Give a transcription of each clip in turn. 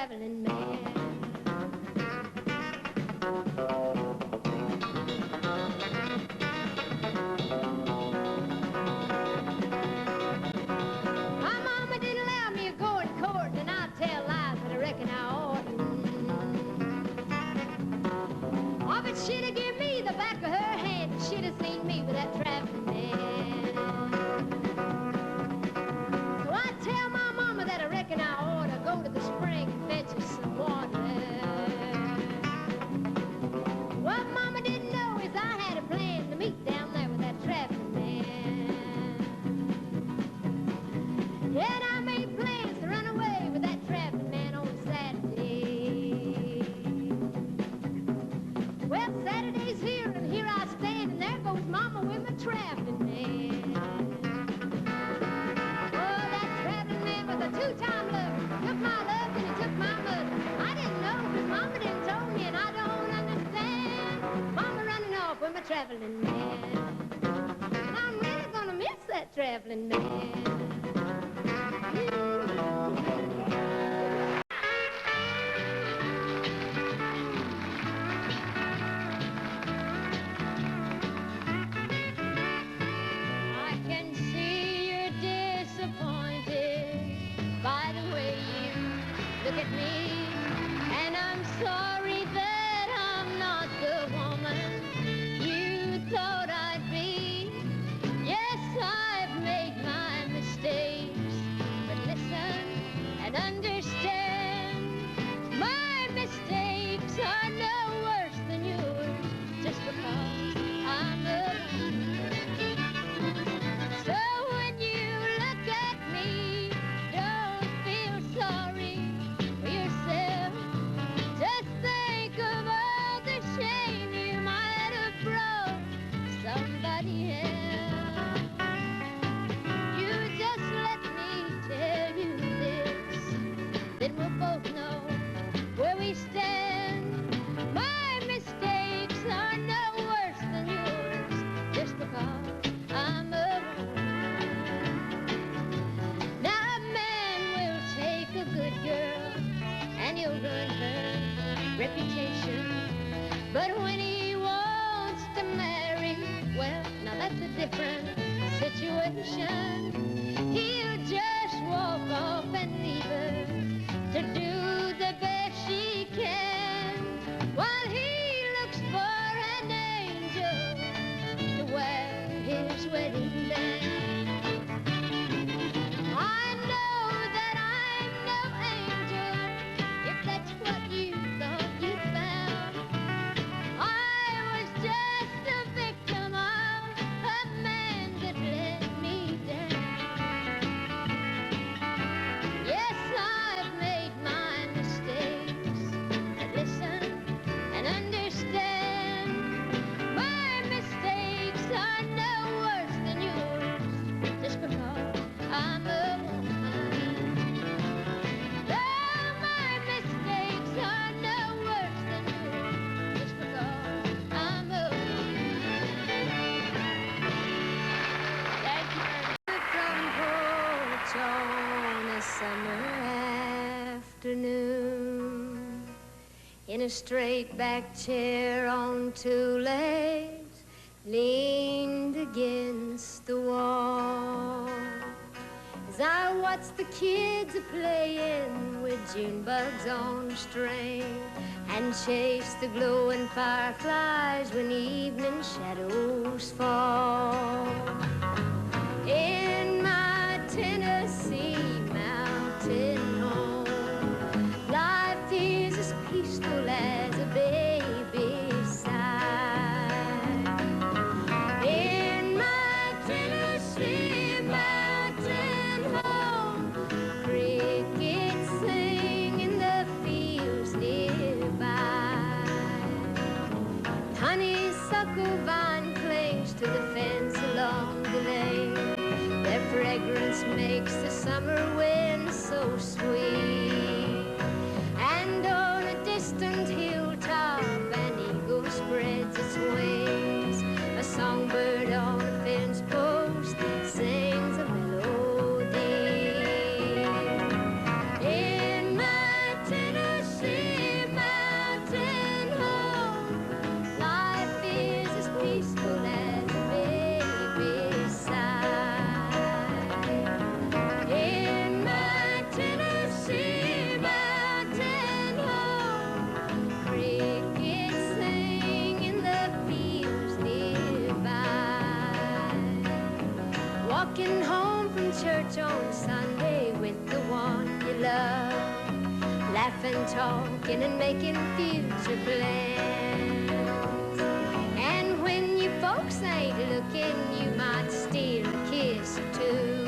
traveling man. My mama didn't allow me to go in court, and I'll tell lies, but I reckon I ought. Oh, but she'd have given me the back of her hand, and she'd have seen me with that traveling man. So I tell my mama that I reckon I ought to go to the spring and fetch her some water. What mama didn't know is I had a plan to meet down there with that traveling man. Yet I made plans to run away with that traveling man on Saturday. Well, Saturday's here, and here I stand, and there goes mama with my traveling man. Oh, that traveling man was a two-time lover. Took my love and he took my mother. I didn't know, because mama didn't tell me, and I don't understand. Mama running off with my traveling man. And I'm really gonna miss that traveling man. I can see you're disappointed by the way you look at me, and I'm sorry that I'm not the woman you thought I'd be. Yes, I've made my mistakes, but listen and understand, my mistakes are no worse than yours, just because I'm a woman. So when you look at me, don't feel sorry for yourself. Just think of all the shame you might have brought somebody else. You just let me tell you this, then we'll both know where we stand. My mistakes are no worse than yours, just because I'm a woman. Now a man will take a good girl and he'll ruin her reputation, but when he wants to marry, well, now that's a different situation. He'll just walk off and leave her to do the best she can, while he looks for an angel to wear his wedding band. I know that I'm no angel, if that's what you thought you found. I was just a victim of a man that let me down. Yes, I've made my mistakes, but listen and understand, my mistakes are no worse than yours, just because I'm a woman. Though my mistakes are no worse than yours, just because I'm a woman. Thank you very much. The front porch on a summer afternoon, in a straight back chair on two legs, leaned against the wall. As I watched the kids a-playing with June bugs on a string, and chased the glowing fireflies when evening shadows fall. In my Tennessee mountain home, life is as peaceful as a baby's sigh. In my Tennessee mountain home, crickets sing in the fields nearby. Honeysuckle vine clings to the fence along laughing, talking, and making future plans. And when you folks ain't looking, you might steal a kiss or two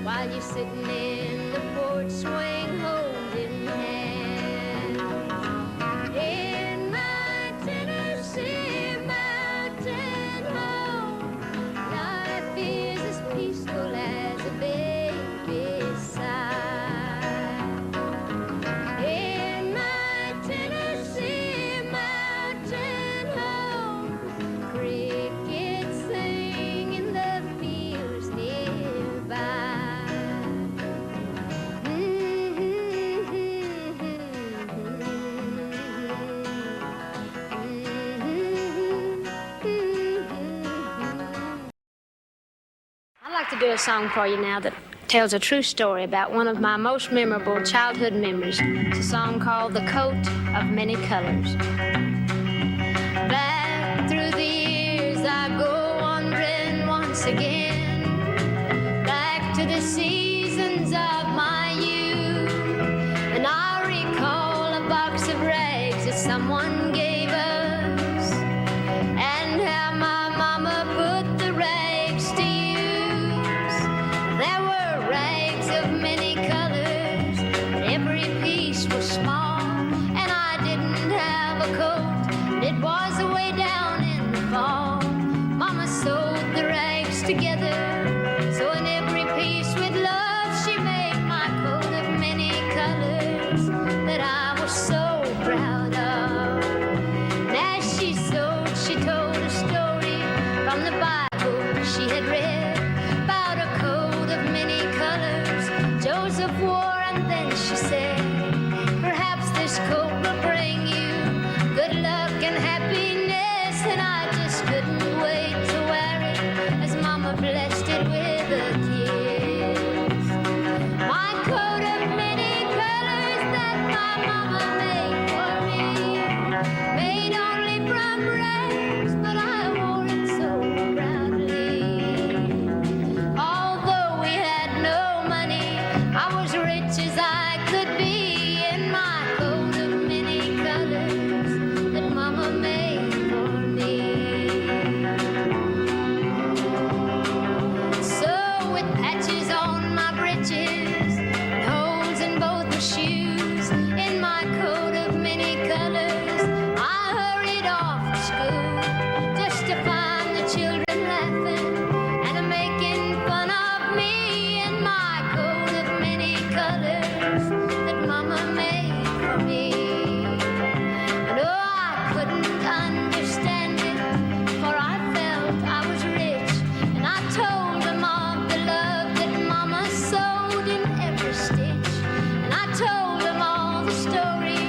while you're sitting in the porch swing holding hands. In my Tennessee mountain home, life is as peaceful as a baby's sigh. In my Tennessee mountain home, crickets sing in the fields nearby. I'd like to do a song for you now that tells a true story about one of my most memorable childhood memories. It's a song called The Coat of Many Colors. Back through the years I go wandering once again, back to the seasons of my youth, and I recall a box of rags that someone gave us, and how my mama put the rags to use. There were rags of many colors, but every piece was small, and I didn't have a coat, and it was way down in the fall. Mama sewed the rags together, so in every piece with love she made my coat of many colors that I was so proud of. And as she sewed, she told a story from the Bible she had read about a coat of many colors Joseph wore, and then she said, perhaps this coat will bring you good luck and happiness, and I just couldn't wait to wear it as Mama blessed it with a kiss. My coat of many colors that my mama made for me, made only from rags, but I wore it so proudly. Although we had no money, I was rich as I could be in my coat of many colors that Mama made for me. So with patches on my breeches and holes in both my shoes, in my coat of many colors, I hurried off to school, just to find the children laughing and making fun of me in my coat of many colors that Mama made for me. And oh, I couldn't understand it, for I felt I was rich, and I told them of the love that Mama sewed in every stitch, and I told them all the story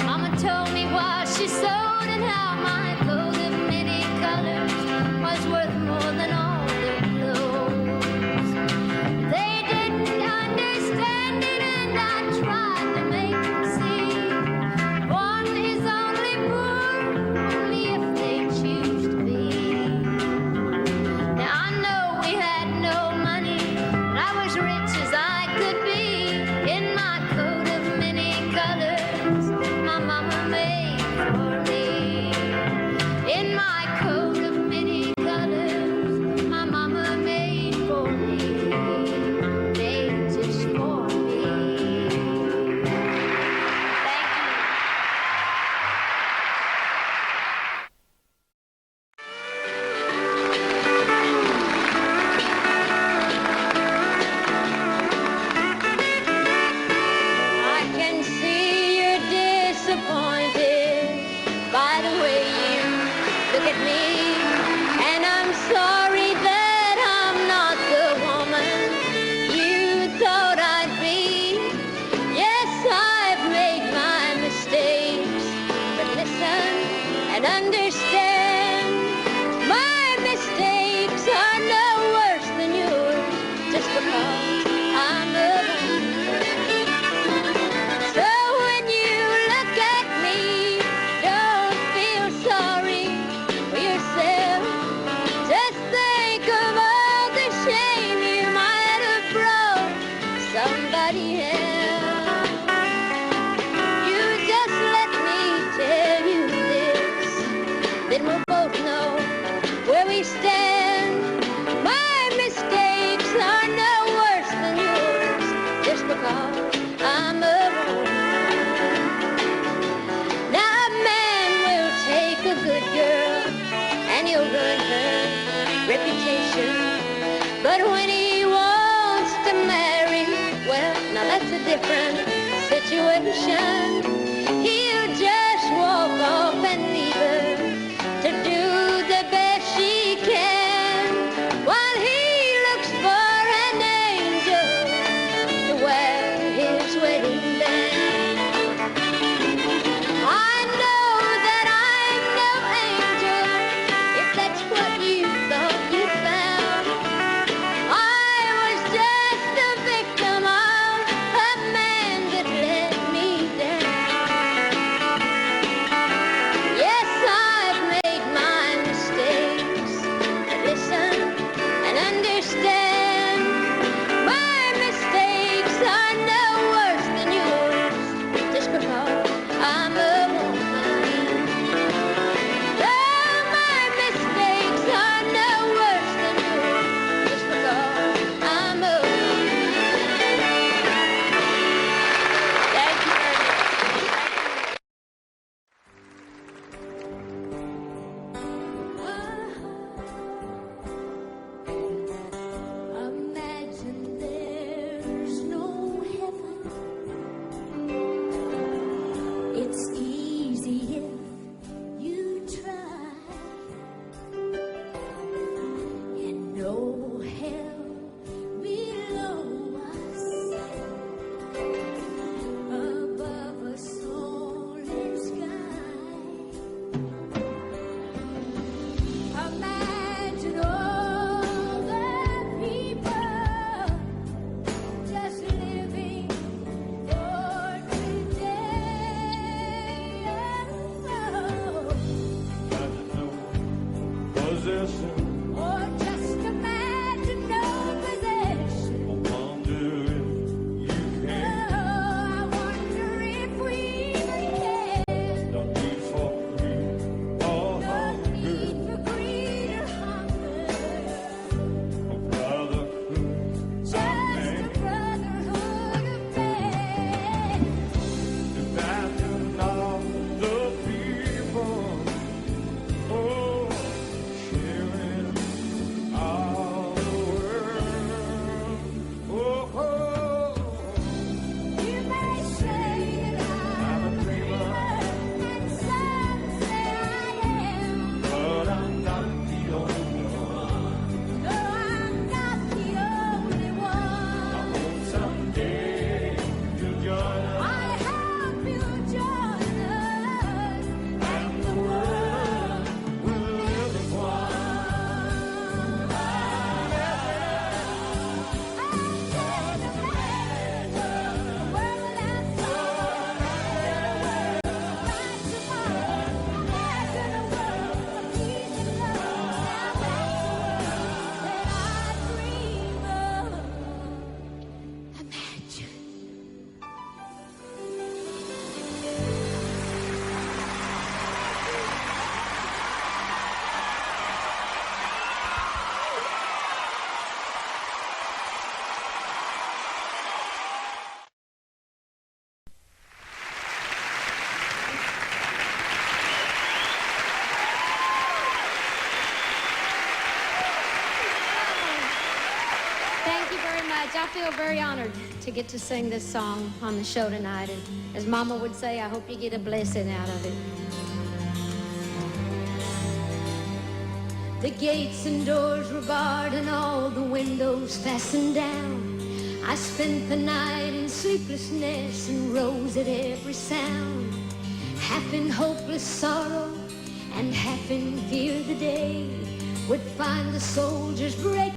Mama told me while she sewed, and how my coat of many colors was worth more than all their clothes. They didn't understand it, and I tried to make them see one is only poor only if they choose to be. Now I know we had no money, but I was rich as I could be in my coat of many colors my mama made for me. In my coat of many colors my mama made for me, made just for me. Thank you. I can see you're disappointed by the way you look at me, and I'm sorry that I'm not the woman you thought I'd be. Yes, I've made my mistakes, but listen and understand, my mistakes are no worse than yours, just because I'm a woman. So when you look at me, don't feel sorry for yourself. Just think of all the shame you might have brought somebody else. You situation. He'll just walk off and leave her to do the best she can, while he looks for an angel to wear his wedding band. I know that I'm no angel, if that's what you thought you found. I was just a victim of a man that let me down. Yes, I've made my mistakes, but listen and understand, my mistakes are no worse than yours, just because I'm a woman. Oh, my mistakes are no worse than yours, just because I'm a woman. Thank you very much. Imagine there's no heaven. It's easy if you try, and no hell below us, above us only sky. Imagine all the people just living for today. Possession, Or just imagine no possession. I wonder if you can. Oh, I wonder if we even can. No need for greed or No hunger, need for greed or hunger. a brotherhood, Just a brotherhood of man. abandon all the people. Oh, sharing all the world. Oh, You may say that I'm a dreamer, and some say I am. but I'm not the only one. No, I'm not the only I one. hope someday you'll join us. I hope you'll join us, and the world will live as one. Thank you very much. I feel very honored to get to sing this song on the show tonight. And as Mama would say, I hope you get a blessing out of it. The gates and doors were barred and all the windows fastened down. I spent the night in sleeplessness and rose at every sound, half in hopeless sorrow and half in fear the day would find the soldiers break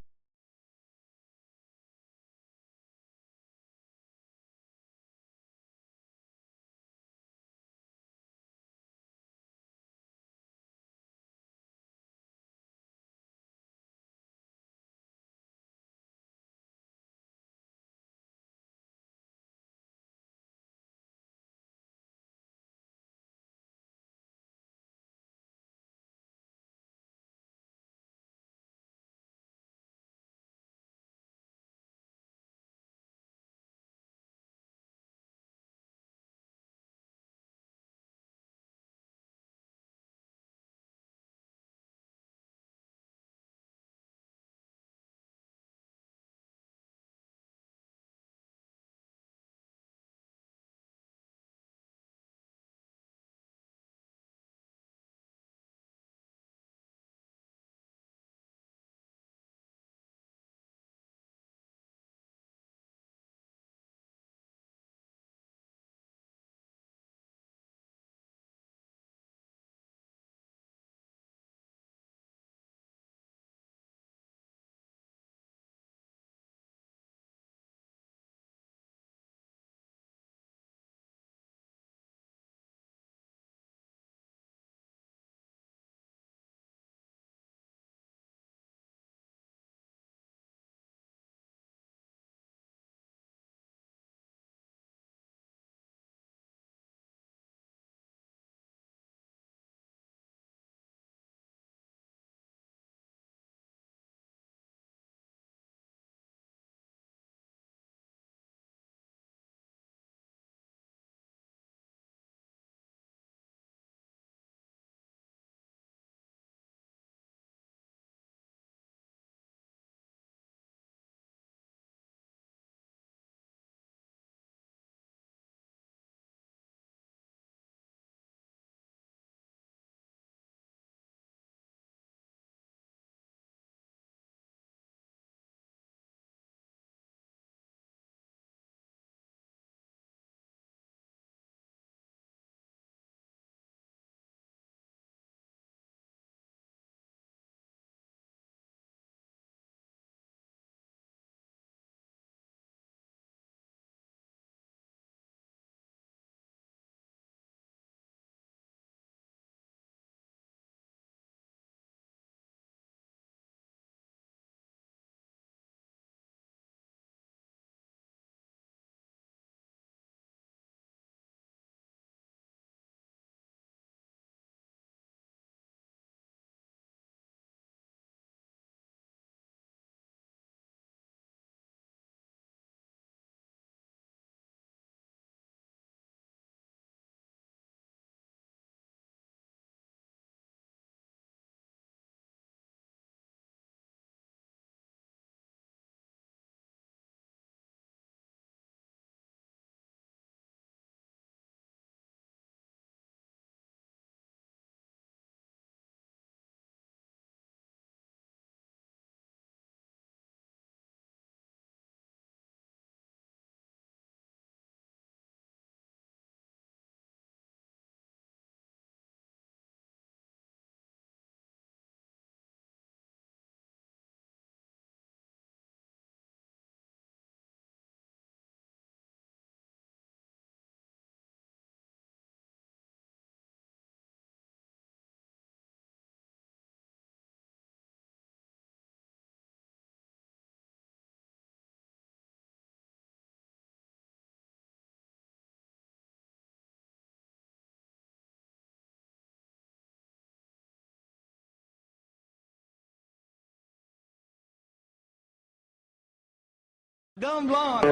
Dumb blonde.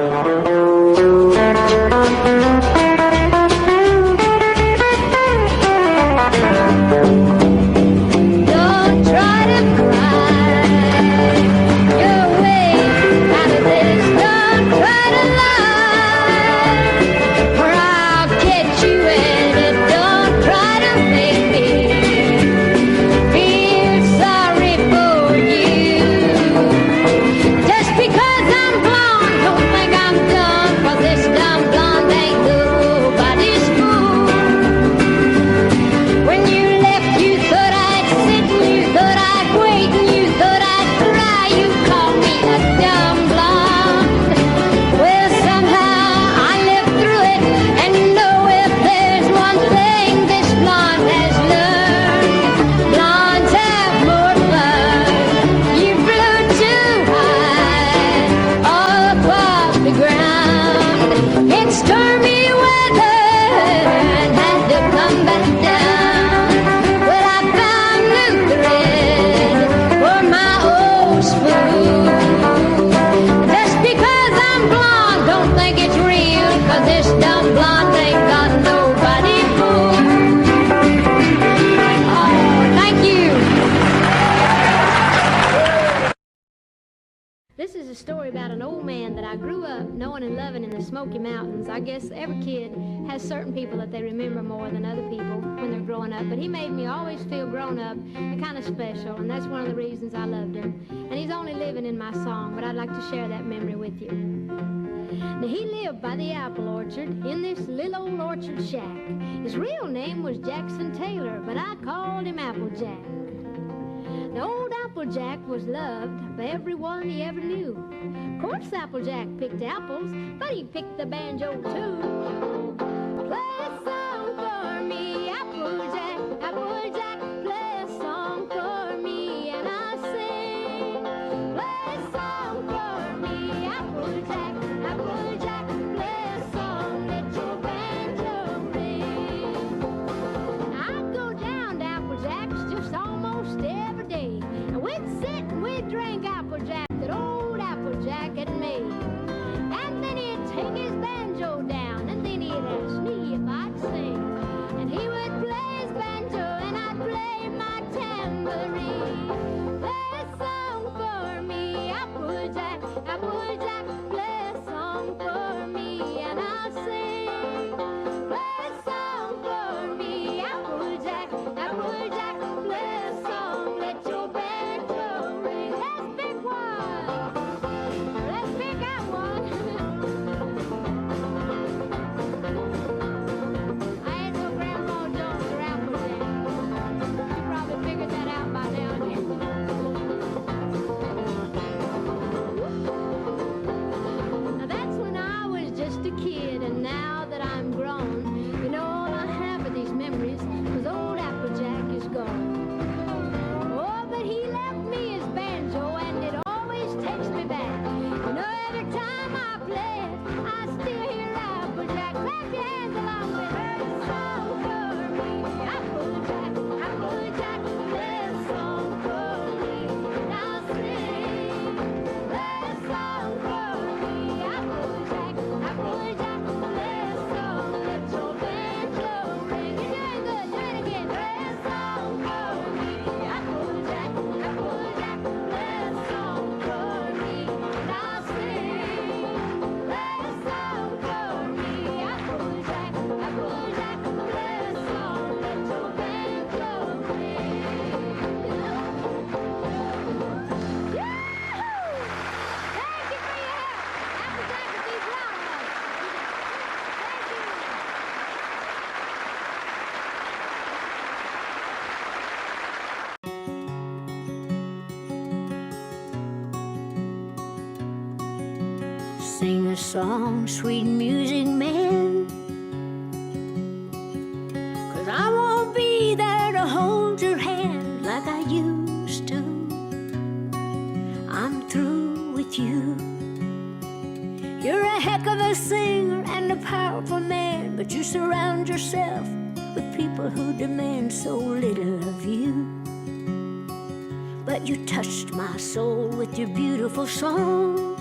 Don't try to cry your way out of this. Don't try to lie, or I'll get you in it. Don't try to make me feel sorry for you. Just because I'm blonde, don't think I'm dumb, 'cause this dumb blonde ain't nobody's fool. When you left, you thought I'd sit, and you thought I'd wait, and you thought I'd cry. You called me a dumb blonde. Well, somehow I lived through it, and know if there's one thing this blonde has learned, blondes have more fun. You flew too high, all across the ground. It's stormy weather and had to come back down. Well, I found new thread for my old spoon. Just because I'm blonde, don't think it's real, 'cause this dumb blonde ain't got nobody fooled. Oh, thank you. This is a story about an old man that I grew up knowing and loving in the Smoky Mountains. I guess every kid has certain people that they remember more than other people when they're growing up, but he made me always feel grown up and kind of special, and that's one of the reasons I loved him. And he's only living in my song, but I'd like to share that memory with you. Now, he lived by the apple orchard in this little old orchard shack. His real name was Jackson Taylor, but I called him Applejack. The old Applejack was loved by everyone he ever knew. Of course, Applejack picked apples, but he picked the banjo too. Play a song for me, Applejack, Applejack, play a song for me, and I'll sing. Play a song for me, Applejack, Applejack, play a song, let your banjo ring. I go down to Applejack's just almost every day, and we'd sit and we'd drink Applejack that old Applejack had made. And then he'd take his banjo down, and then he'd ask me if I'd sing. And he would play his banjo, and I'd play my tambourine. Play a song for me, Applejack, Applejack, play a song for me, and I'll sing. Play a song for me, Applejack, Applejack, play a song, let your banjo ring. Let's pick one. Let's pick out one. I ain't no Grandpa Jones or Applejack. You probably figured that out by now. Now that's when I was just a kid, and now that I'm grown, you know all I have are these memories, 'cause old Applejack is gone. Oh, but he left me his banjo, and it always takes me back. You know, every time I play it, I still hear Applejack. Clap your hands along with her. Song for me, Applejack, Applejack, play a song for me, and I'll sing. Play a song for me, Applejack, Applejack, play a song, let your banjo ring. You're doing good, do it again. Play a song for me, Applejack, Applejack, play a song for me, and I'll sing. Play a song for me, Applejack, Applejack, play a song, let your banjo ring. Yahoo! Thank you for your help. Applejack would be proud of us. Thank you. Sing a song, sweet music man, 'cause I won't be there to hold your hand like I used to. I'm through with you. You're a heck of a singer and a powerful man, but you surround yourself with people who demand so little of you. But you touched my soul with your beautiful song.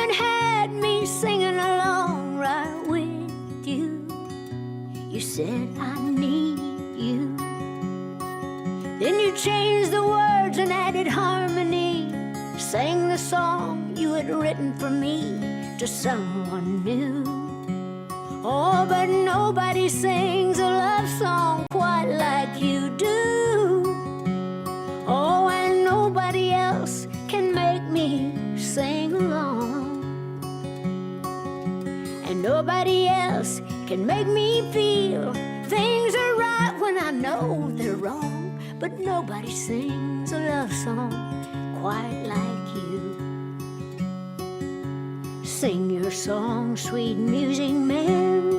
even had me singing along right with you. You said I need you. Then you changed the words and added harmony. Sang the song you had written for me to someone new. Oh, but nobody sings a love song quite like you do. Oh, and nobody else can make me sing along. And nobody else can make me feel things are right when I know they're wrong. But nobody sings a love song quite like you. Sing your song, sweet music man.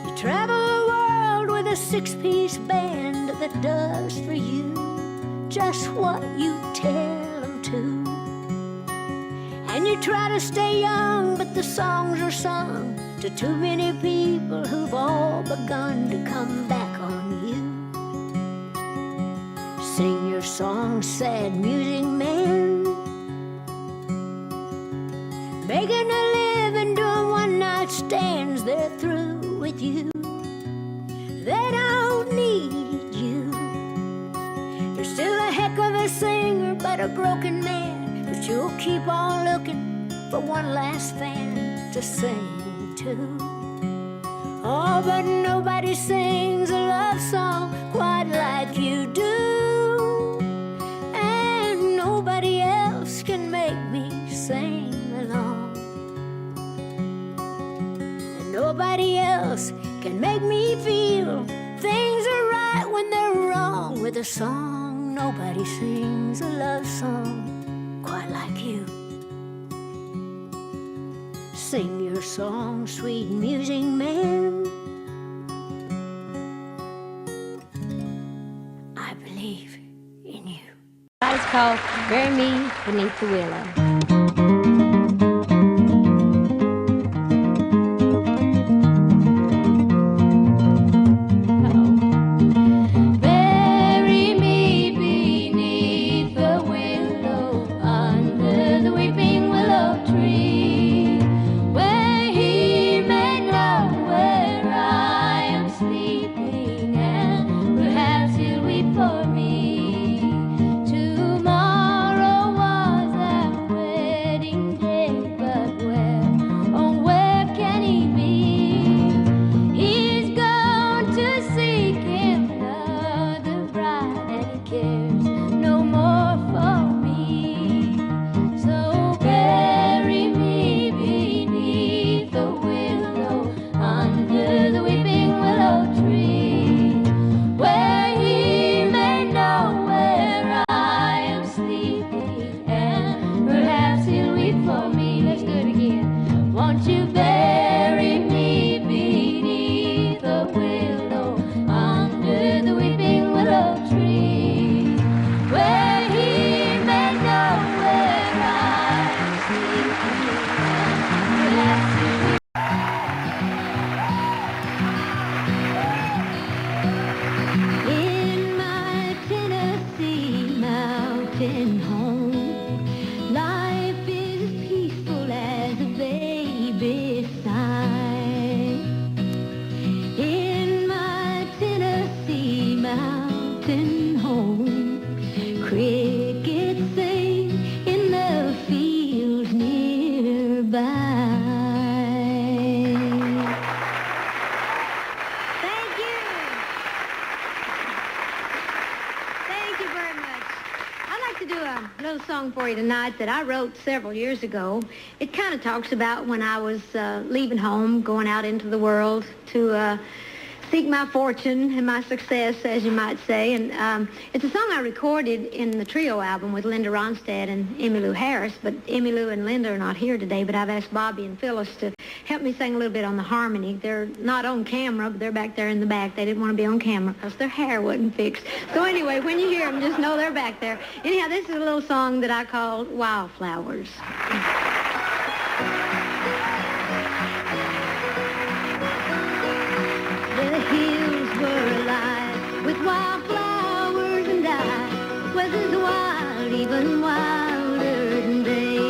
You travel the world with a six-piece band that does for you just what you tell them to. And you try to stay young, but the songs are sung to too many people who've all begun to come back on you. Sing your song, sad music man. Making a living doing one-night stands, they're through with you. They don't need you. You're still a heck of a singer, but a broken man. But you'll keep on looking for one last fan to sing to. Oh, but nobody sings a love song quite like you do. And nobody else can make me sing along. And nobody else can make me feel things are right when they're wrong with a song. Nobody sings a love song quite like you. Sing your song, sweet music man. I believe in you. It's called Bury Me Beneath the Willow. Tonight that I wrote several years ago. It kind of talks about when I was leaving home, going out into the world to seek my fortune and my success, as you might say. And it's a song I recorded in the trio album with Linda Ronstadt and Emmylou Harris. But Emmylou and Linda are not here today, but I've asked Bobby and Phyllis to help me sing a little bit on the harmony. They're not on camera, but they're back there in the back. They didn't want to be on camera because their hair wasn't fixed. So anyway, when you hear them, just know they're back there. Anyhow, this is a little song that I called Wildflowers. The hills were alive with wildflowers, and I was as wild, even wilder than they.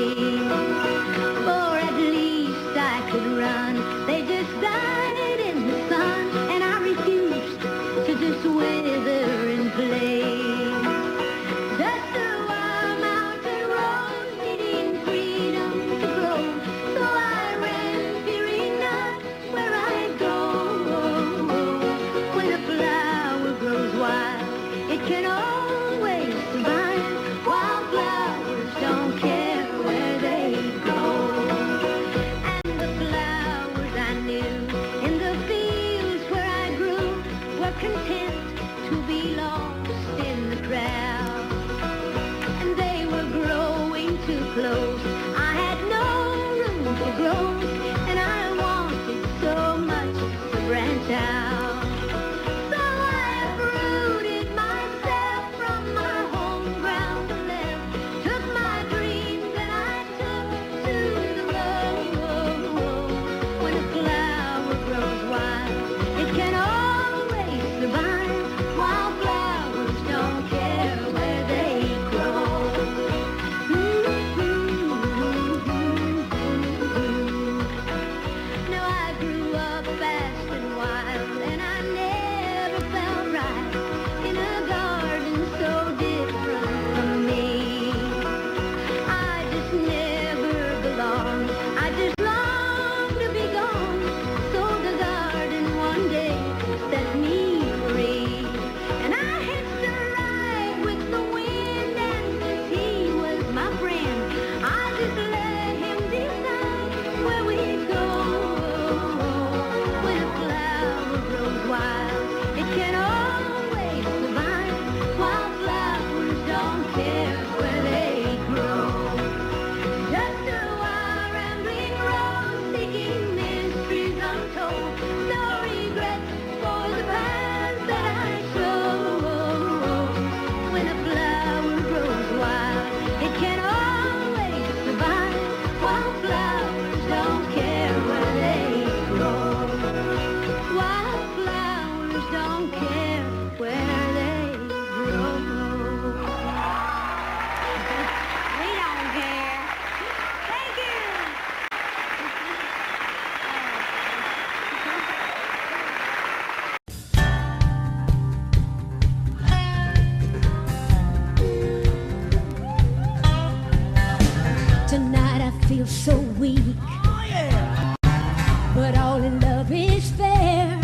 Tonight I feel so weak. Oh, yeah. But all in love is fair.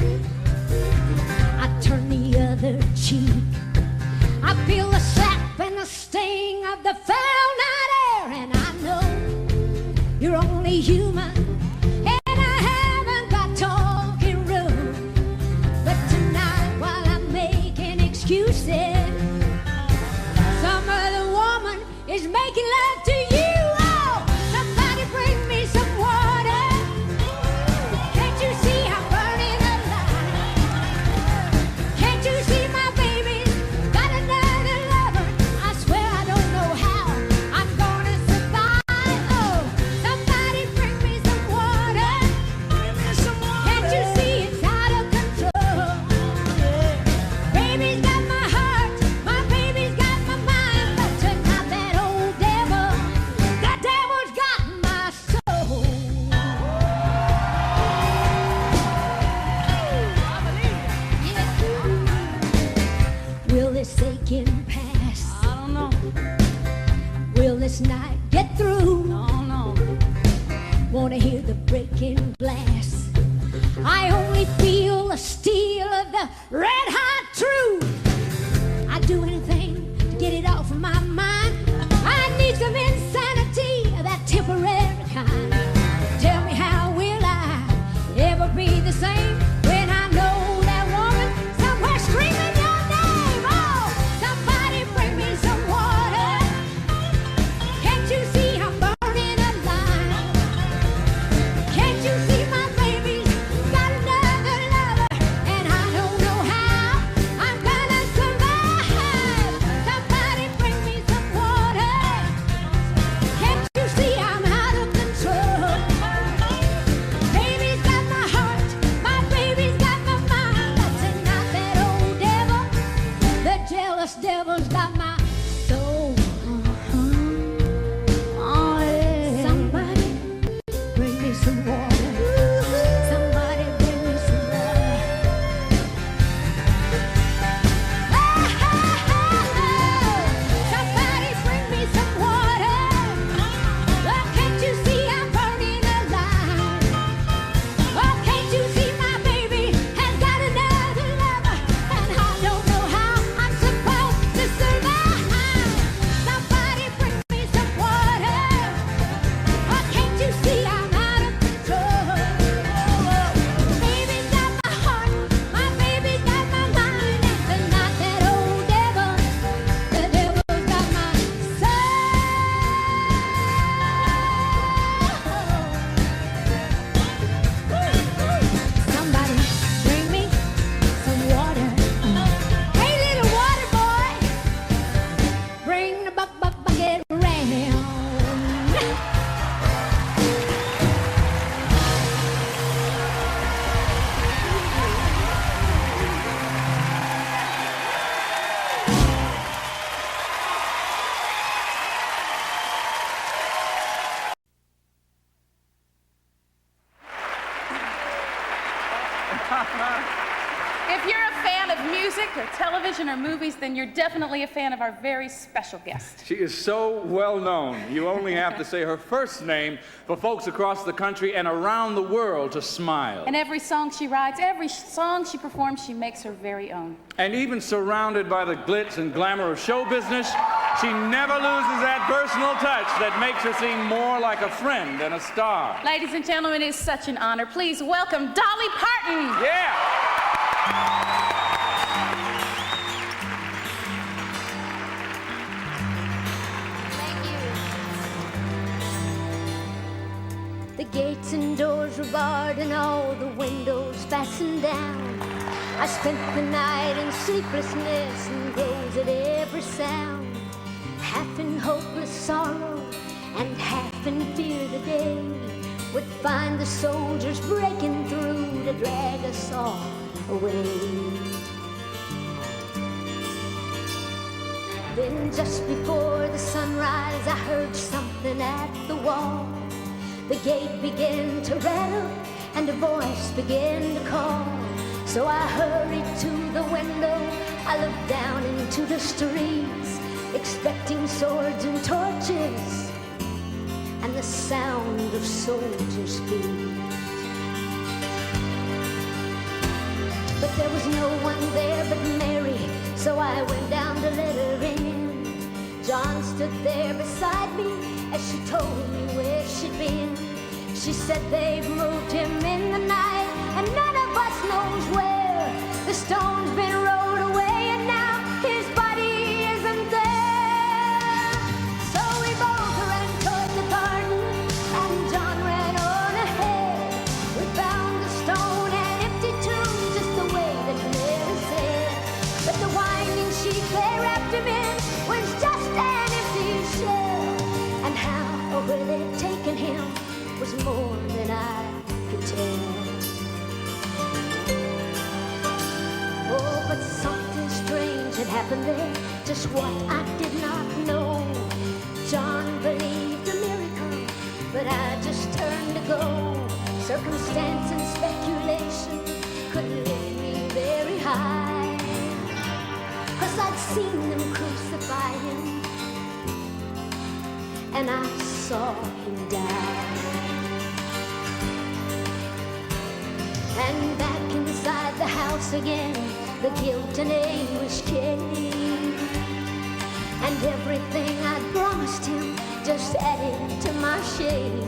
I turn the other cheek. I feel the slap and the sting of the foul night air. And I know you're only human, and I haven't got talking room. But tonight while I'm making excuses, some other woman is making love to you. Oh, somebody bring me some water. Can't you see I'm burning alive? Can't you see my baby's got another lover? I swear I don't know how I'm gonna survive. Oh, somebody bring me some water. Can't you see it's out of control? Baby's got my heart, my baby's got my mind, but tonight that old devil, that devil's got my soul. Will this aching pass? I don't know. Will this night get through? No, no. Wanna hear the breaking glass? I only feel the steel of the red hot truth. I'd do anything to get it off of my mind. I need some insanity, that temporary kind. Tell me, how will I ever be the same when I know that woman somewhere screaming your name? Oh, somebody bring me some water. Can't you see I'm burning alive? Can't you see my baby's got another lover? And I don't know how I'm gonna survive. Somebody bring me some water. Can't you see I'm out of control? Baby's got my heart, my baby's got my mind. But tonight that old devil, the jealous devil's got my soul. Oh, yeah. Somebody bring me some water. Somebody bring me some water. Somebody bring me some water. Oh, can't you see I'm burning alive? Oh, can't you see my baby has got another lover? And I don't know how I'm supposed to survive. Somebody bring me some water. Oh, can't you see I'm out of control? Baby's got my heart, my baby's got my mind, and tonight that old devil, the devil's got my soul. Somebody bring me some water. Hey, little water boy, bring the bucket around. If you're a fan of music or television or movies, then you're definitely a fan of our very special guest. She is so well known. You only have to say her first name for folks across the country and around the world to smile. And every song she writes, every song she performs, she makes her very own. And even surrounded by the glitz and glamour of show business, she never loses that personal touch that makes her seem more like a friend than a star. Ladies and gentlemen, it is such an honor. Please welcome Dolly Parton. Yeah! The gates and doors were barred and all the windows fastened down. I spent the night in sleeplessness and gaze at every sound. Half in hopeless sorrow and half in fear the day would find the soldiers breaking through to drag us all away. Then just before the sunrise I heard something at the wall. The gate began to rattle and a voice began to call. So I hurried to the window, I looked down into the streets, expecting swords and torches sound of soldiers' feet. But there was no one there but Mary, so I went down to let her in. John stood there beside me as she told me where she'd been. She said they've moved him in the night and none of us knows where. The stone's been rolled away and now his body isn't there. So we both ran toward the garden and John ran on ahead. We found the stone and empty tomb just the way that Mary said. But the winding sheet they wrapped him in was just an empty shell. And how or where they'd taken him was more than I could tell. Oh, but something strange had happened there, just what I did not know. John believed a miracle, but I just turned to go. Circumstance and speculation could lift me very high, 'cause I'd seen them crucify him, and I saw him die. And back inside the house again, the guilt and anguish came. And everything I'd promised him just added to my shame.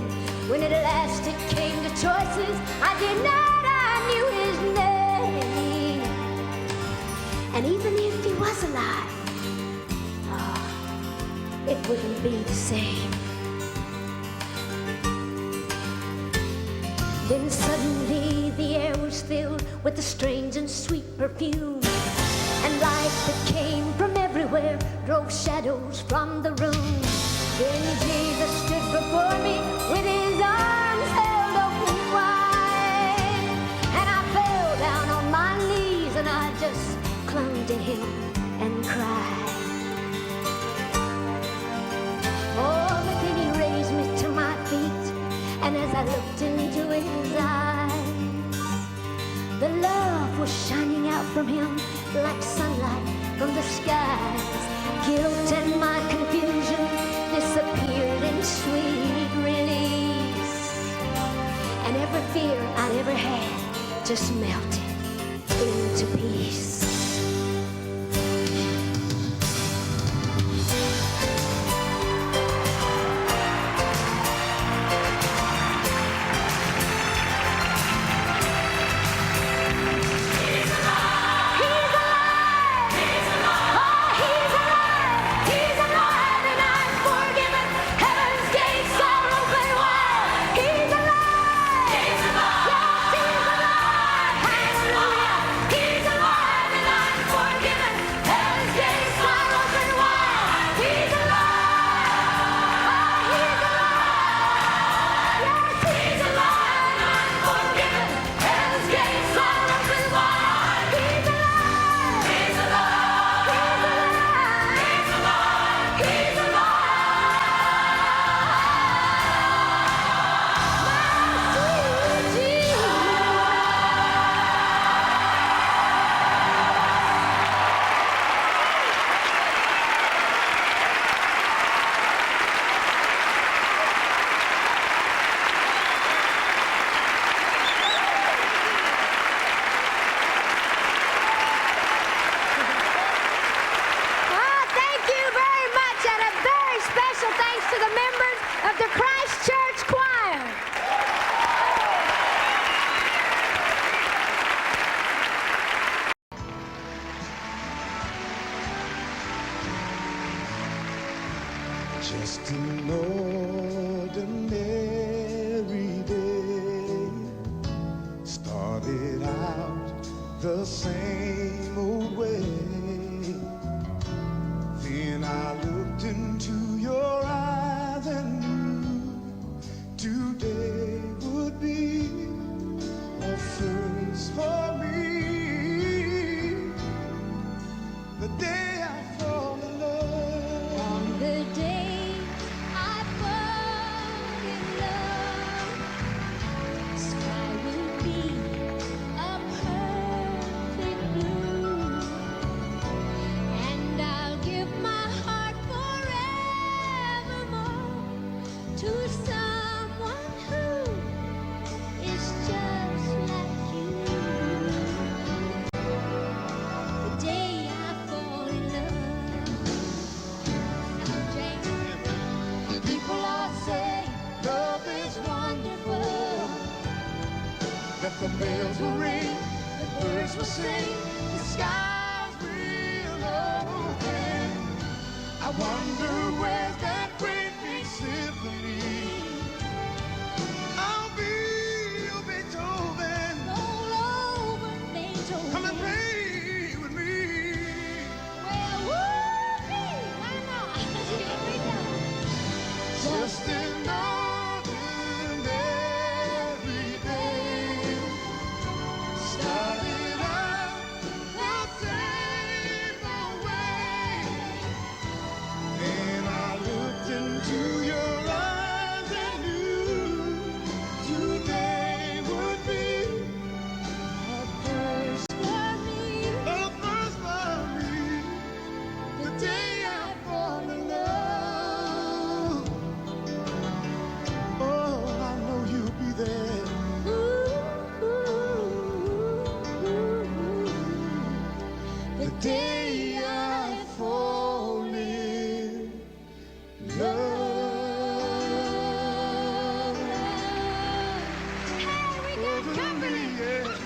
When at last it came to choices, I denied I knew his name. And even if he was alive, it wouldn't be the same. Then suddenly the air was filled with a strange and sweet perfume, and light that came from everywhere drove shadows from the room. Then Jesus stood before me with his arms held open wide, and I fell down on my knees and I just clung to him and cried. Oh, but then he raised me to my feet, and as I looked into his eyes, the love was shining out from him like sunlight from the skies. Guilt and my confusion disappeared in sweet release, and every fear I'd ever had just melted into peace. Just an ordinary day started out the same old way. Then I looked into your eyes and knew today would be a first for me. The day I fall in love. On the day I fall in love, the sky will be a perfect blue, and I'll give my heart forevermore to someone I say love is wonderful. That the bells will ring, the birds will sing, the skies will open. I wonder where's that great big symphony. I'll be your Beethoven. Roll over Beethoven. Come and play with me. Well, whoopee! Why not? Here we go. Just an ordinary day. Started out the same old way. And I looked into your eyes and knew today would be At first for me, the first for me, the day I fall in love. Oh, I know you'll be there. The day I fall in love. hey, we got company. Yeah.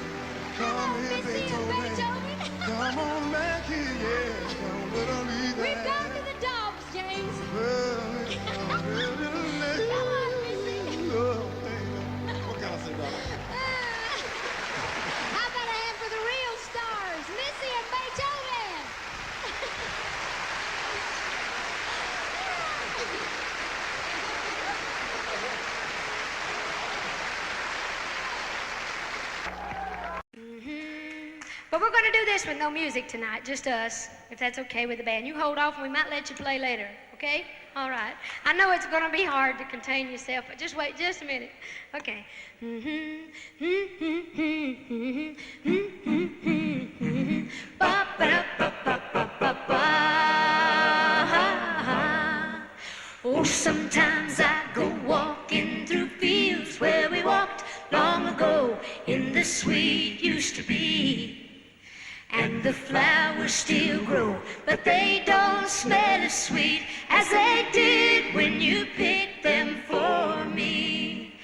Come here, Missy and Beethoven. Beethoven. Come on back here, yeah. Don't let her leave We've that. gone to the dogs, James. Well, it's already late. Come on, Missy. Oh, hey, what can I say, darling? How about a hand for the real stars, Missy and Beethoven? But we're going to do this with no music tonight, just us, if that's okay with the band. You hold off and we might let you play later, okay? All right. I know it's going to be hard to contain yourself, but just wait just a minute. Okay. Oh, sometimes I go walking through fields where we walked long ago in the sweet used to be. And the flowers still grow, but they don't smell as sweet as they did when you picked them for me.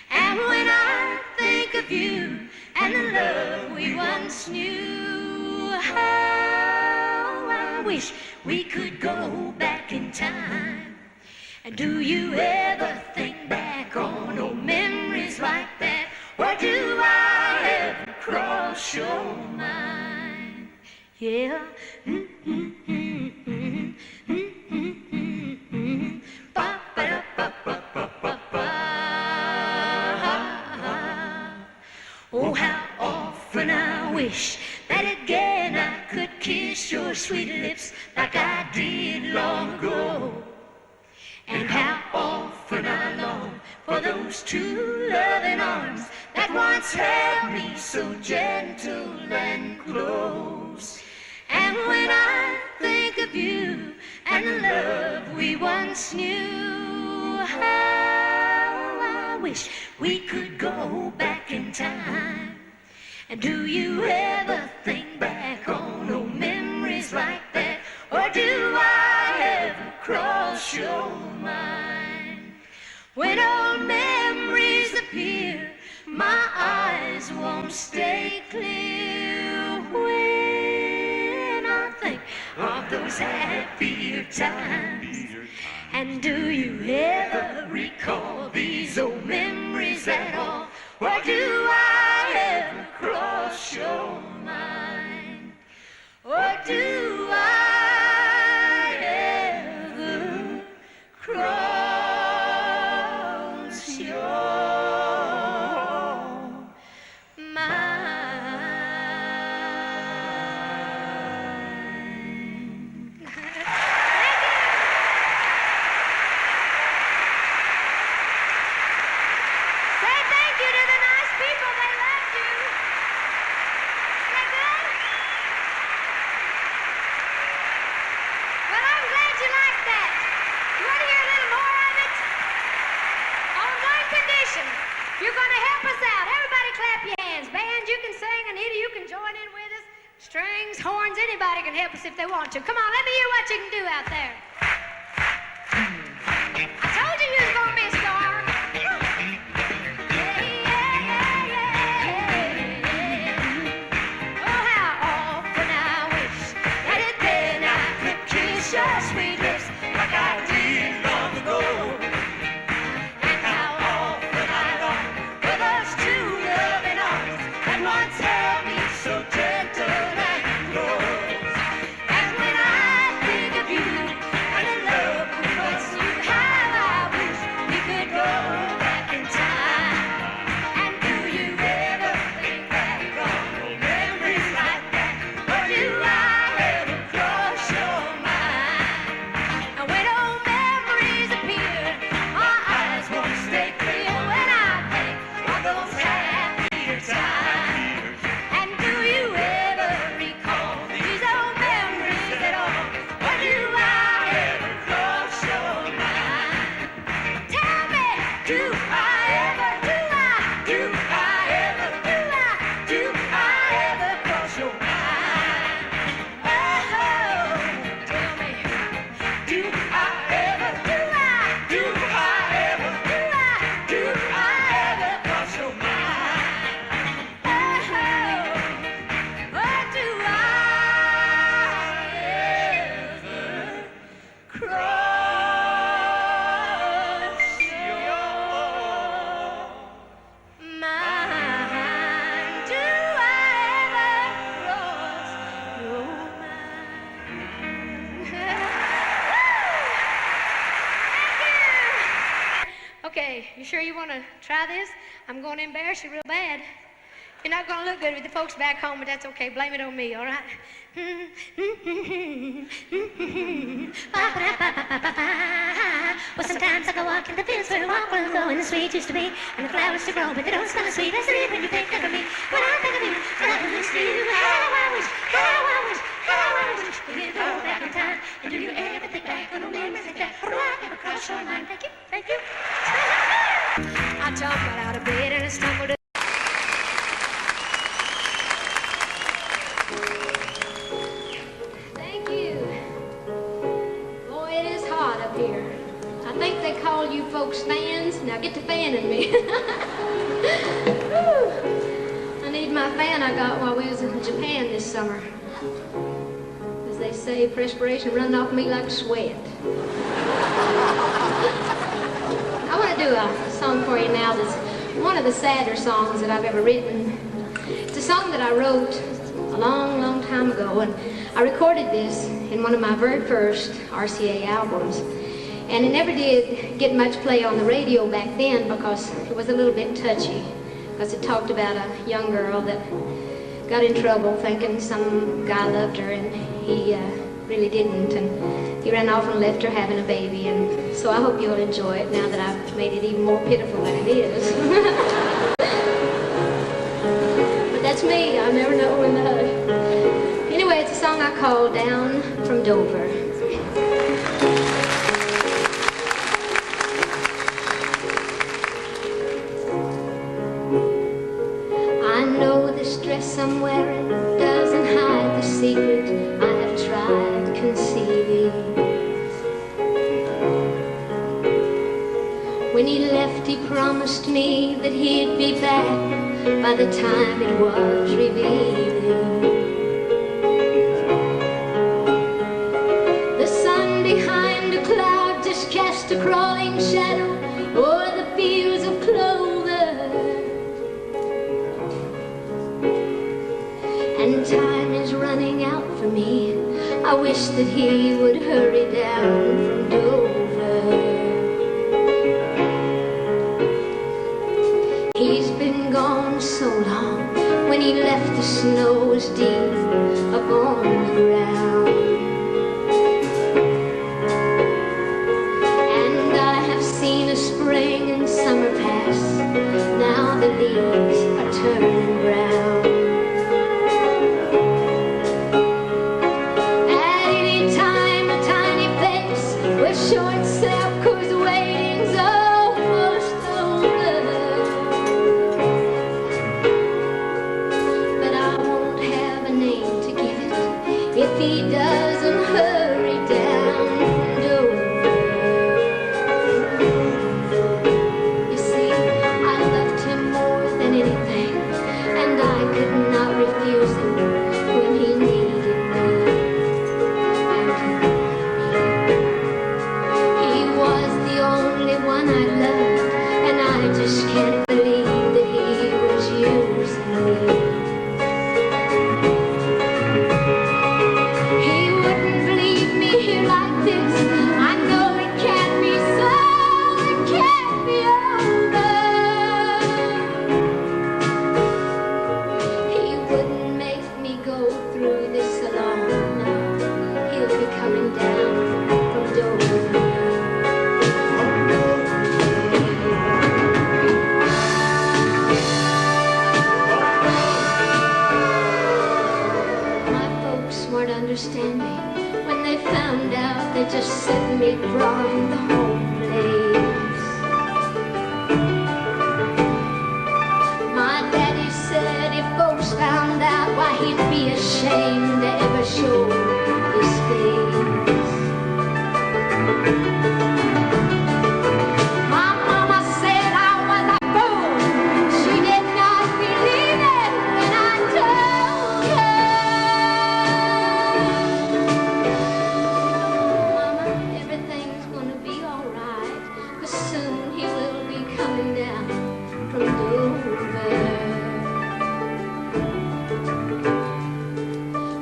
And when I think of you and the love we once knew, how I wish we could go back in time. And do you ever think back on old memories like that? Or do I ever cross your mind? Yeah. Oh, how often I wish that again I could kiss your sweet lips like I did long ago. And how often I long for those two loving arms that once held me so gentle and close. And when I think of you and the love we once knew, how I wish we could go back in time. And do you ever think back on old memories like that? Or do I ever cross your mind? When old memories appear, my eyes won't stay clear. When I think of those happier times, and do you ever recall these old memories at all? Or do I ever cross your mind? Or do I ever cross your mind? Say thank you to the nice people. They loved you. Is that good? Well, I'm glad you liked that. You want to hear a little more of it? On one condition. You're going to help us out. Everybody clap your hands. Band, you can sing. Anita, you can join in with us. Strings, horns, anybody can help us if they want to. Come on, let me hear what you can do out there. I told you you was going to be Okay, you sure you want to try this? I'm going to embarrass you real bad. You're not going to look good with the folks back home, but that's okay. Blame it on me, all right? Well, sometimes I go walk in the fields where the walk will go and the sweet used to be, and the flowers to grow, but they don't smell as sweet as they did when you think of me. When I think of you, I wish you, how I wish, you go back in time, and do you ever think back on the memories like that? Or do I ever cross your mind? Thank you, thank you. I jumped right out of bed and I stumbled. Thank you. Boy, it is hot up here. I think they call you folks fans. Now get to fanning me. I need my fan I got while we was in Japan this summer. As they say, perspiration running off me like sweat. I want to do a song for you now that's one of the sadder songs that I've ever written. It's a song that I wrote a long, long time ago, and I recorded this in one of my very first RCA albums. And it never did get much play on the radio back then because it was a little bit touchy, because it talked about a young girl that got in trouble thinking some guy loved her, and he really didn't, and he ran off and left her having a baby. And so I hope you'll enjoy it now that I've made it even more pitiful than it is. But that's me. I never know when to... Anyway, it's a song I call Down from Dover. I know this dress I'm wearing doesn't hide the secret I have tried concealing. When he left, he promised me that he'd be back by the time it was revealing. The sun behind a cloud just cast a crawling shadow o'er the fields of clover, and time is running out for me. I wish that he would hurry down from Dover. He's been gone so long. When he left, the snow was deep upon the ground, and I have seen a spring and summer pass. Now the leaves are turning brown. At any time, a tiny face will show itself, 'cause the waiting's almost over. But I won't have a name to give it if he doesn't hurry down from Dover. You see, I loved him more than anything, and I could not refuse him when he needed me. He was the only one I loved, and I just can't believe that he was using me. He wouldn't leave me here like this. I know it can't be so, it can't be over. He wouldn't make me go through this alone. No, he'll be coming down from Dover. My folks weren't understanding when they found out. They just sent me from the home place. My daddy said if folks found out, why he'd be ashamed to ever show his face. My mama said I was a fool. She did not believe it when I told her. Mama, everything's gonna be alright, 'cause soon he will be coming down from Dover.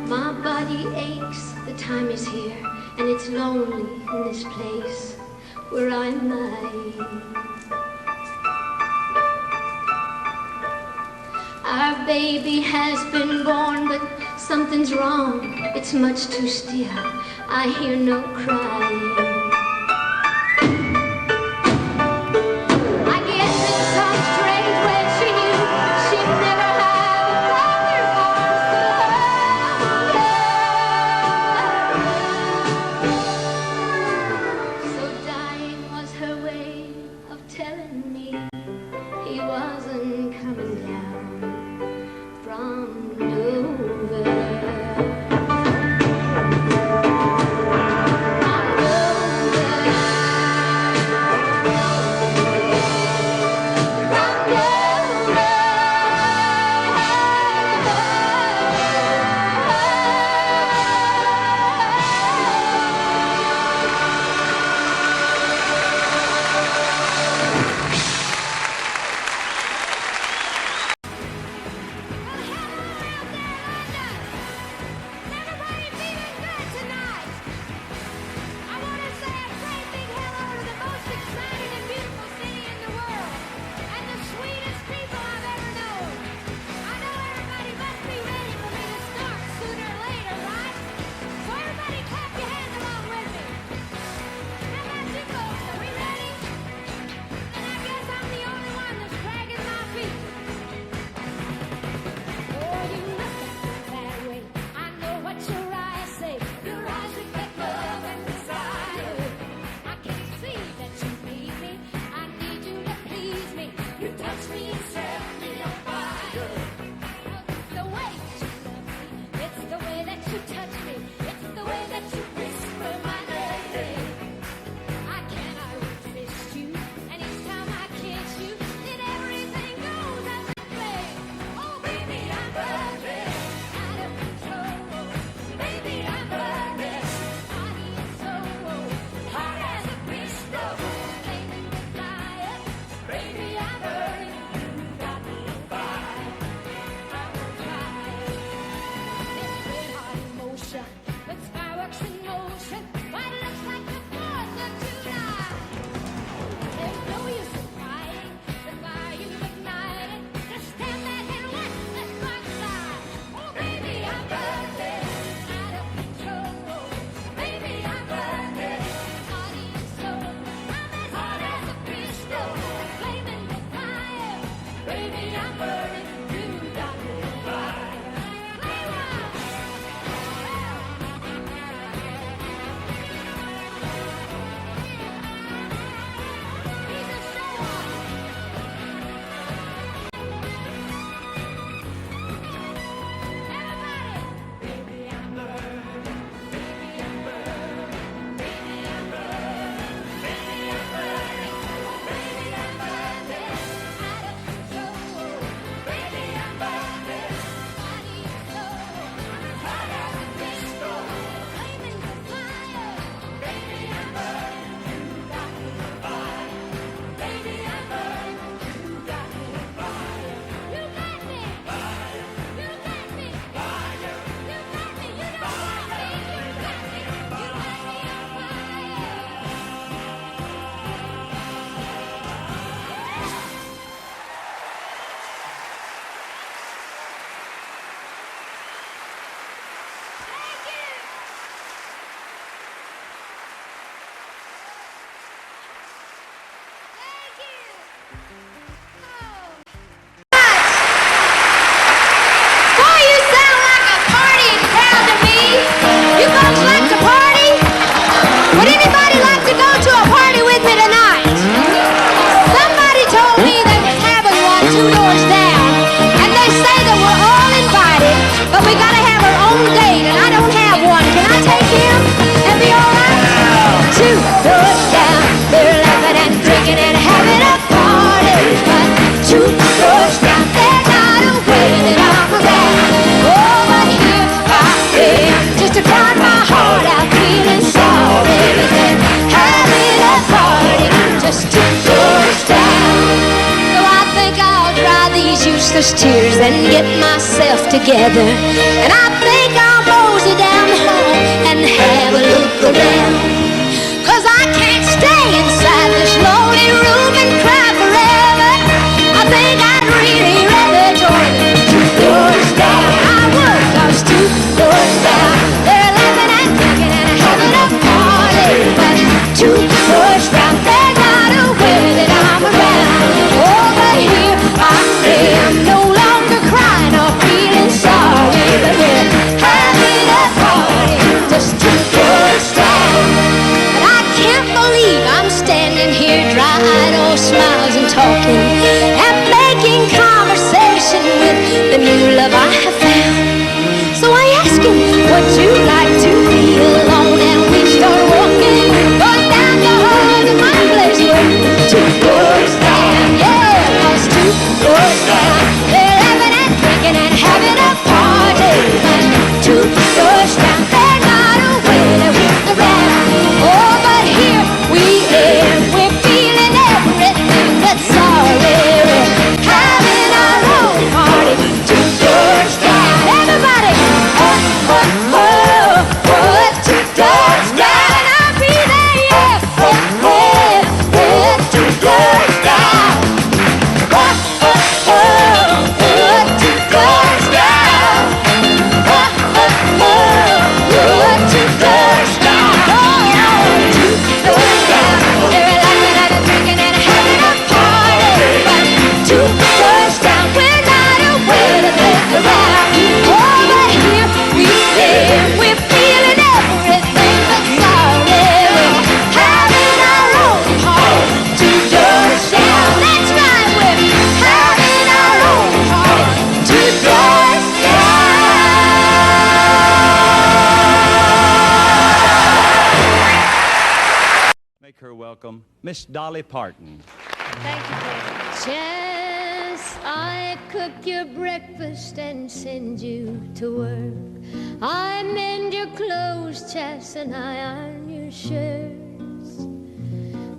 My body aches, the time is here, and it's lonely in this place where I'm lying. Our baby has been born, but something's wrong. It's much too still. I hear no crying. I guess in some strange way she knew she'd never have a brother arms to hold her. So dying was her way of telling me he wasn't coming down from nowhere. Tears and get myself together, and I think I'll mosey down the hall and have a look around, 'cause I can't stay inside this lonely room and cry forever. I think I'd really rather join talking and making conversation with the new love I have found. So I asked him, would you like to be alone? And we started walking, going down the hall to my place where 2 doors down, yeah, that's 2 doors down. They're laughing and drinking and having a party. But 2 doors down, they're not away to hit the ground. Oh, but here we are, we're feeling everything but sorry. We're having our own party. 2 doors down, everybody. Oh, oh, oh, oh, 2 doors down, and I'll be there, yeah. Oh, yeah, yeah, 2 doors down. Oh, oh, oh, oh, 2 doors down. Oh, oh, oh, oh, 2 doors down. Oh, 2 doors down. They're laughing and drinking and having a party. But 2 doors down, we're not away to look around. Oh, but here we are, we're feeling everything but sorry. We're having our own party. 2 doors down, that's right, we're having our own party. 2 doors down. Make her welcome, Miss Dolly Parton. Thank you, Chess. Chess, I cook your breakfast and send you to work. I mend your clothes, Chess, and I iron your shirts.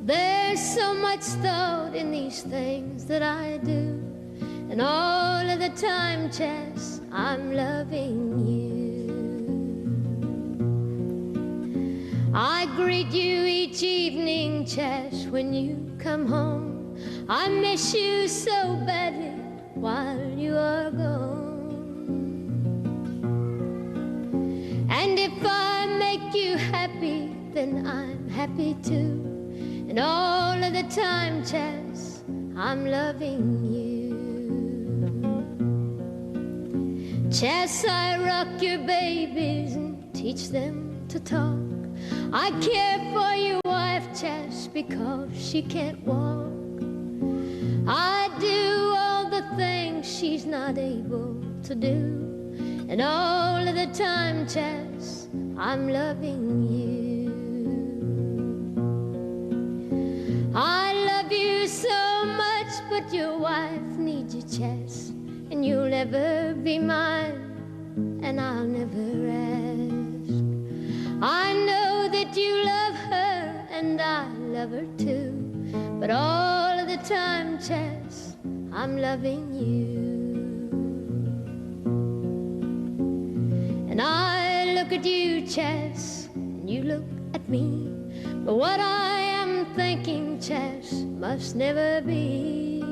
There's so much thought in these things that I do, and all of the time, Chess, I'm loving you. I greet you each evening, Chess, when you come home. I miss you so badly while you are gone. And if I make you happy, then I'm happy too. And all of the time, Chess, I'm loving you. Chess, I rock your babies and teach them to talk. I care for your wife, Chess, because she can't walk. I do all the things she's not able to do. And all of the time, Chess, I'm loving you. I love you so much, but your wife needs you, Chess. And you'll never be mine, and I'll never ask. I know that you love her, and I love her too. But all of the time, Chess, I'm loving you. And I look at you, Chess, and you look at me. But what I am thinking, Chess, must never be.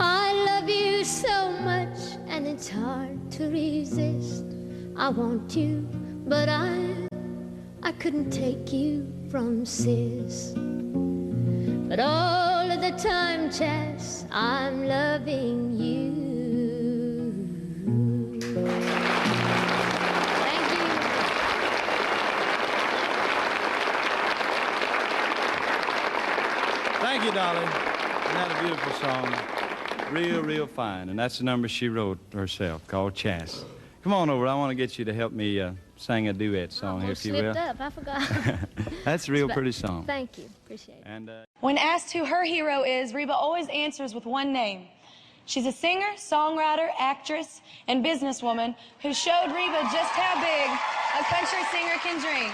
I love you so much, and it's hard to resist. I want you, but I couldn't take you from Sis. But all of the time, Chess, I'm loving you. Thank you. Thank you, Dolly. Isn't that a beautiful song? Real, real fine. And that's the number she wrote herself, called Chess. Come on over. I want to get you to help me sing a duet song here, if you will. Slipped up. I forgot. That's a real pretty song. Thank you. Appreciate it. And When asked who her hero is, Reba always answers with one name. She's a singer, songwriter, actress, and businesswoman who showed Reba just how big a country singer can dream.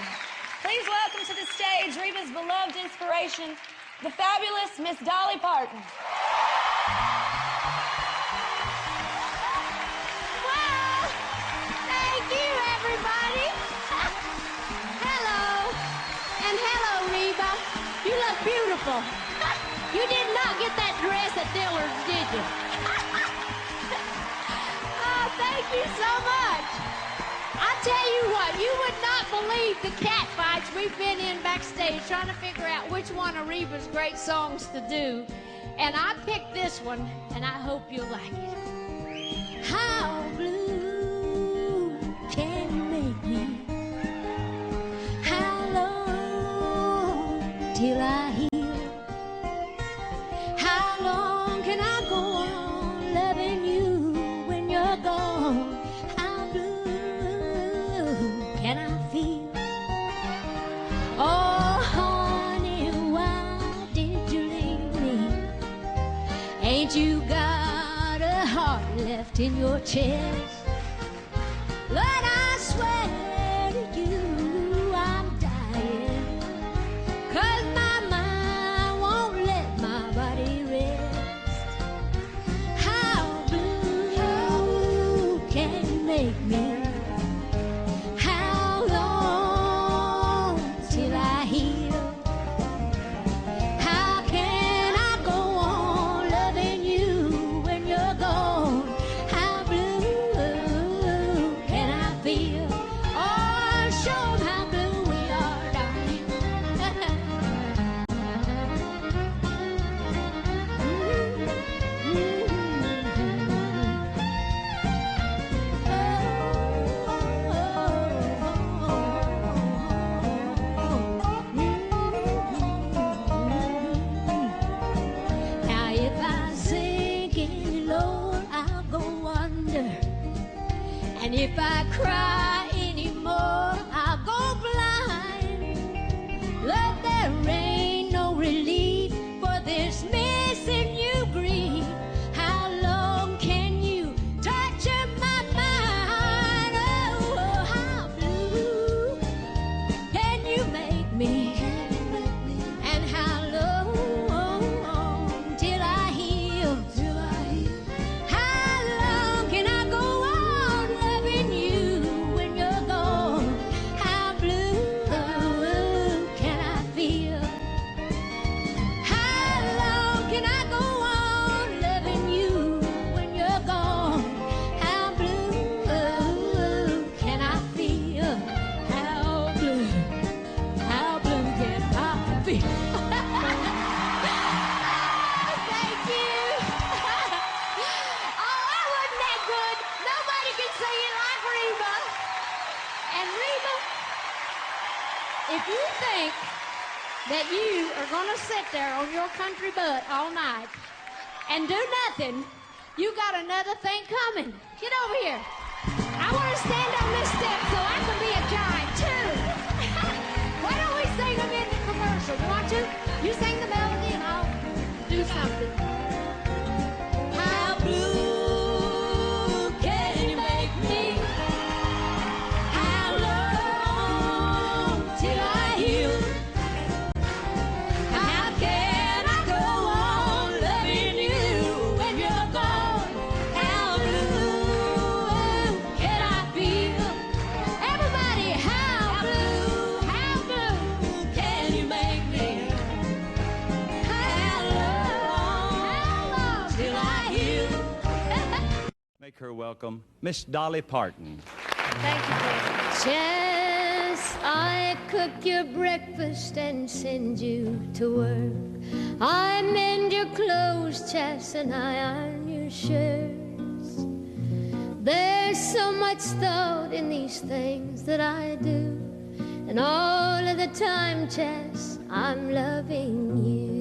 Please welcome to the stage Reba's beloved inspiration, the fabulous Miss Dolly Parton. Well, thank you, everybody. Hello. And hello, Reba. You look beautiful. You did not get that dress at Dillard's, did you? Oh, thank you so much. I tell you what, you would not believe the cat fights we've been in backstage trying to figure out which one of Reba's great songs to do. And I picked this one, and I hope you'll like it. How blue can you make me? How long till I heal? Ain't you got a heart left in your chest? Lord, I swear to you, I'm dying, 'cause my mind won't let my body rest. How blue can you make me? How long till I heal? How can I go on loving you when you're gone? How blue can I feel? Oh, show 'em how blue we are, darling. Now if I sink any lower, I'll go under. And if I cry anymore, I'll go blind. Love, there ain't no relief for this missing you grief. How long can you torture my mind? Oh, how blue can you make me? And how long till I heal? How long can I go on loving you when you're gone? How blue can I feel? How long can I go on loving you when you're gone? How blue can I feel? How blue can I feel? Thank you. Oh, that wasn't that good. Nobody can sing it like Reba. And Reba, if you think that you are going to sit there on your country butt all night and do nothing, you got another thing coming. Get over here. I want to stand on this step so I can be a giant too. Why don't we sing them in the commercial? You want to? You sing the melody and I'll do something. How blue can you make me? How long till I heal? How can I go on loving you when you're gone? How blue can I feel? Everybody, how blue can you make me? How long till I heal? Make her welcome, Miss Dolly Parton. Thank you, Chess. Chess, I cook your breakfast and send you to work. I mend your clothes, Chess, and I iron your shirts. There's so much thought in these things that I do, and all of the time, Chess, I'm loving you.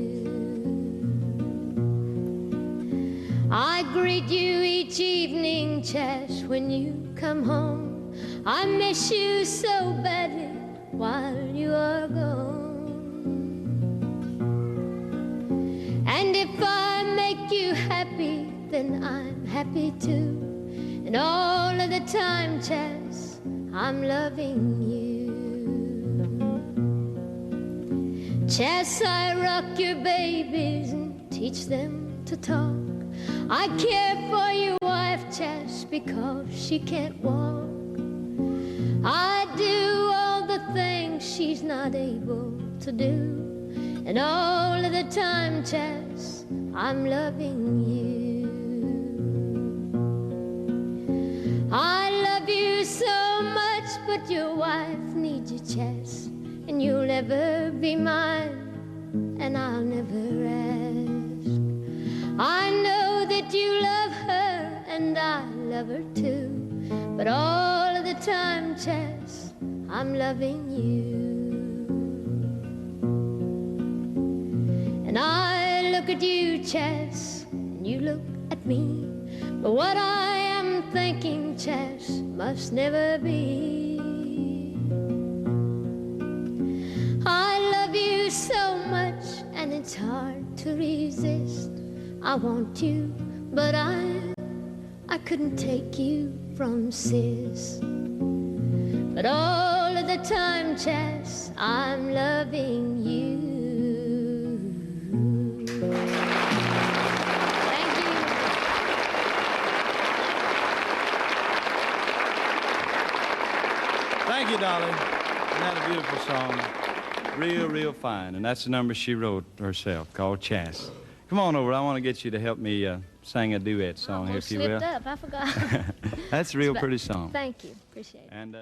I greet you each evening, Chess, when you come home. I miss you so badly while you are gone. And if I make you happy, then I'm happy too. And all of the time, Chess, I'm loving you. Chess, I rock your babies and teach them to talk. I care for your wife, Chess, because she can't walk. I do all the things she's not able to do. And all of the time, Chess, I'm loving you. I love you so much, but your wife needs you, Chess. And you'll never be mine, and I'll never ask. I know that you love her, and I love her too. But all of the time, Chess, I'm loving you. And I look at you, Chess, and you look at me. But what I am thinking, Chess, must never be. I love you so much, and it's hard to resist. I want you, but I couldn't take you from Sis. But all of the time, Chas, I'm loving you. Thank you. Thank you, Dolly. Isn't that a beautiful song? Real, real fine. And that's the number she wrote herself, called Chas. Come on over. I want to get you to help me sing a duet song here, if you will. Slipped up. I forgot. That's a real pretty song. Thank you. Appreciate it. And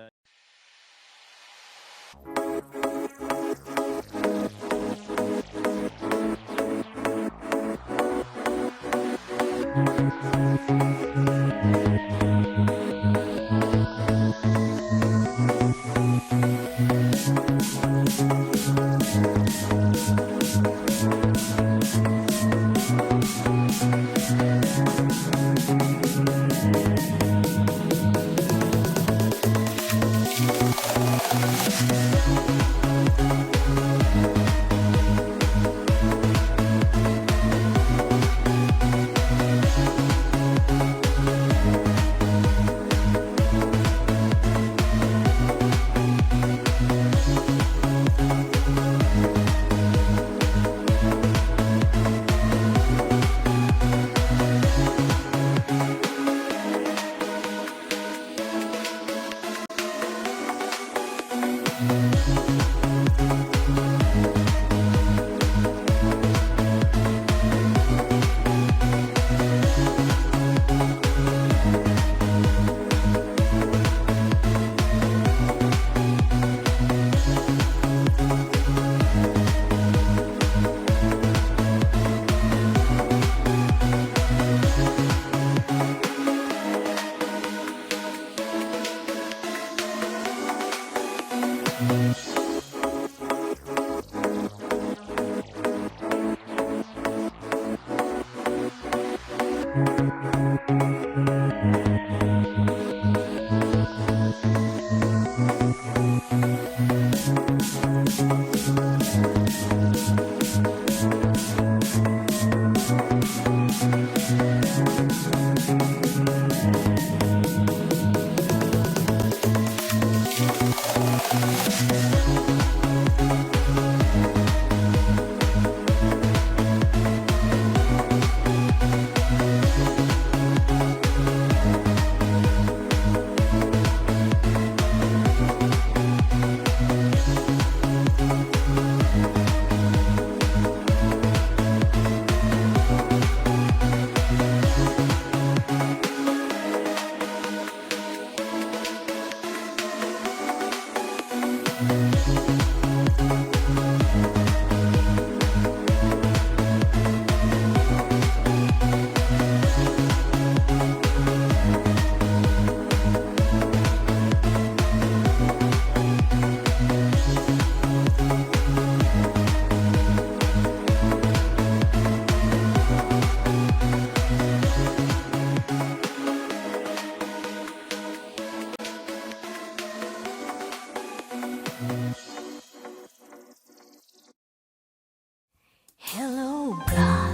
Hello, God,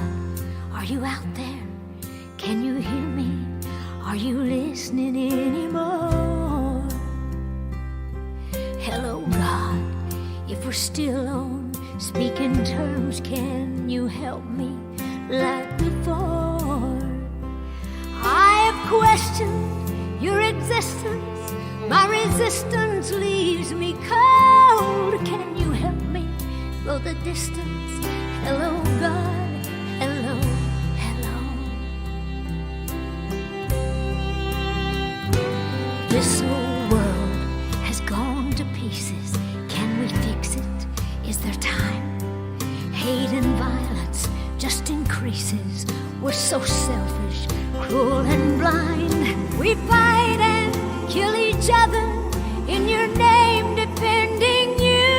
are you out there? Can you hear me? Are you listening anymore? Hello, God, if we're still on speaking terms, can you help me like before? I have questioned your existence. My resistance leaves me cold. Can you help me go the distance? Hello, God, hello, hello. This whole world has gone to pieces. Can we fix it? Is there time? Hate and violence just increases. We're so selfish, cruel and blind. We fight and kill each other in your name, defending you.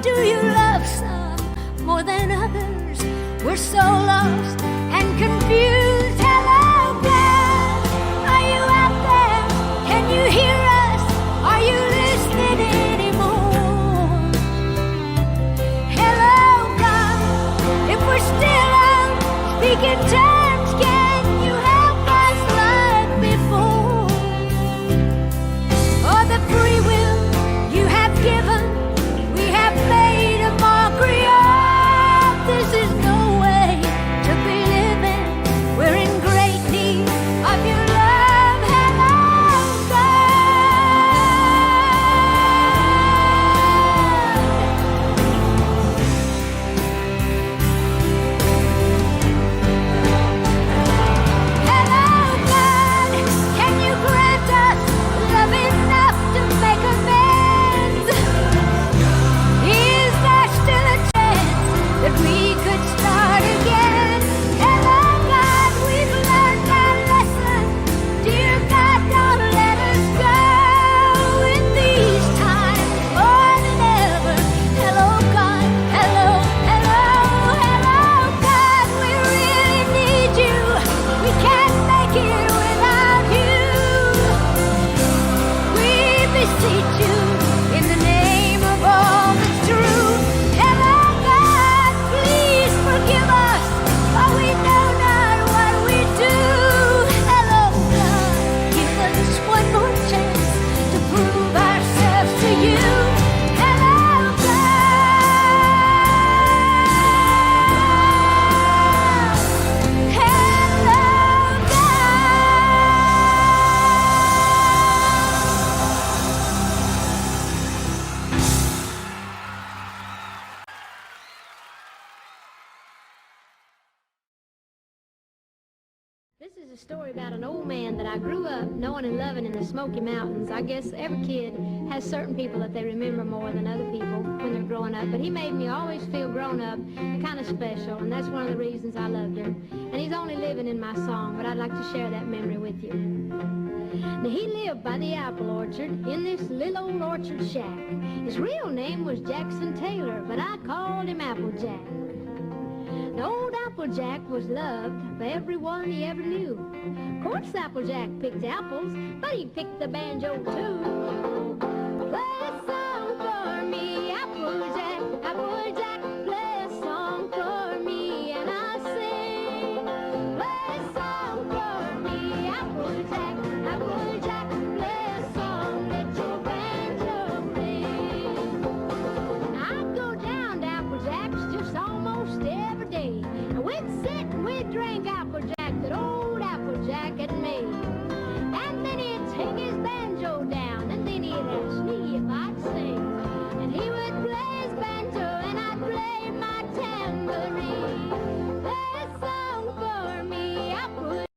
Do you love some more than others? We're so lost and confused. Hello, God, are you out there? Can you hear us? Are you listening anymore? Hello, God, if we're still out speaking time. This is a story about an old man that I grew up knowing and loving in the Smoky Mountains. I guess every kid has certain people that they remember more than other people when they're growing up, but he made me always feel grown up and kind of special, and that's one of the reasons I loved him. And he's only living in my song, but I'd like to share that memory with you. Now, he lived by the apple orchard in this little old orchard shack. His real name was Jackson Taylor, but I called him Applejack. The old Applejack was loved by everyone he ever knew. Of course, Applejack picked apples, but he picked the banjo too. Play a song for me, Applejack, Applejack, play a song for me, and I'll sing. Play a song for me, Applejack, Applejack, play a song, let your banjo ring. I go down to Applejack's just almost every day, and we'd sit and we'd drink Applejack that old Applejack had made. And then he'd take his banjo down, and then he'd ask me if I'd sing. And he would play his banjo, and I'd play my tambourine. Play a song for me, Applejack.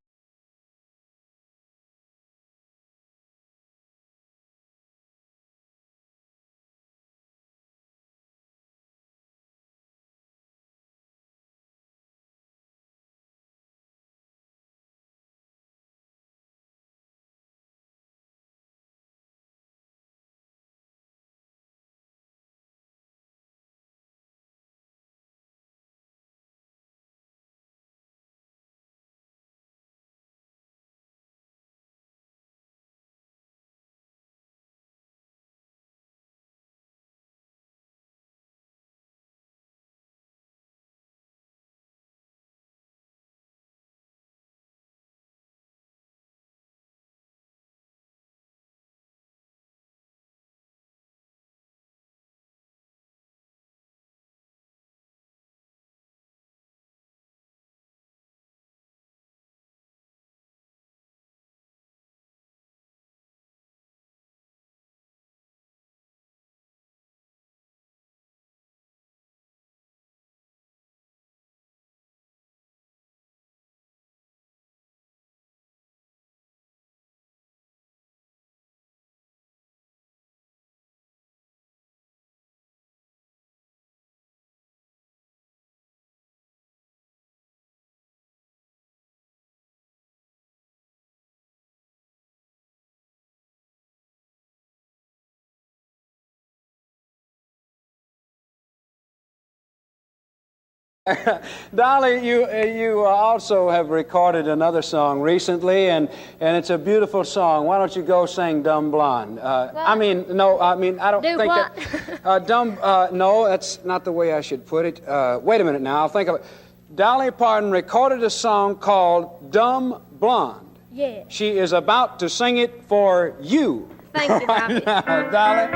Dolly, you also have recorded another song recently, and it's a beautiful song. Why don't you go sing "Dumb Blonde"? I don't Do think what? that. No, that's not the way I should put it. Wait a minute now. I'll think of it. Dolly Parton recorded a song called "Dumb Blonde." Yeah. She is about to sing it for you. Thank you, Bobby. Now, Dolly.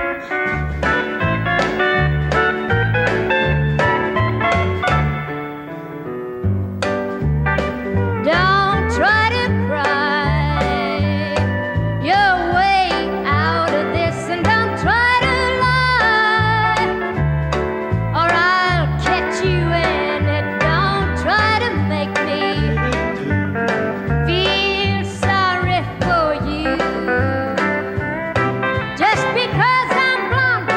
Don't try to cry your way out of this, and don't try to lie, or I'll catch you in it. Don't try to make me feel sorry for you. Just because I'm blonde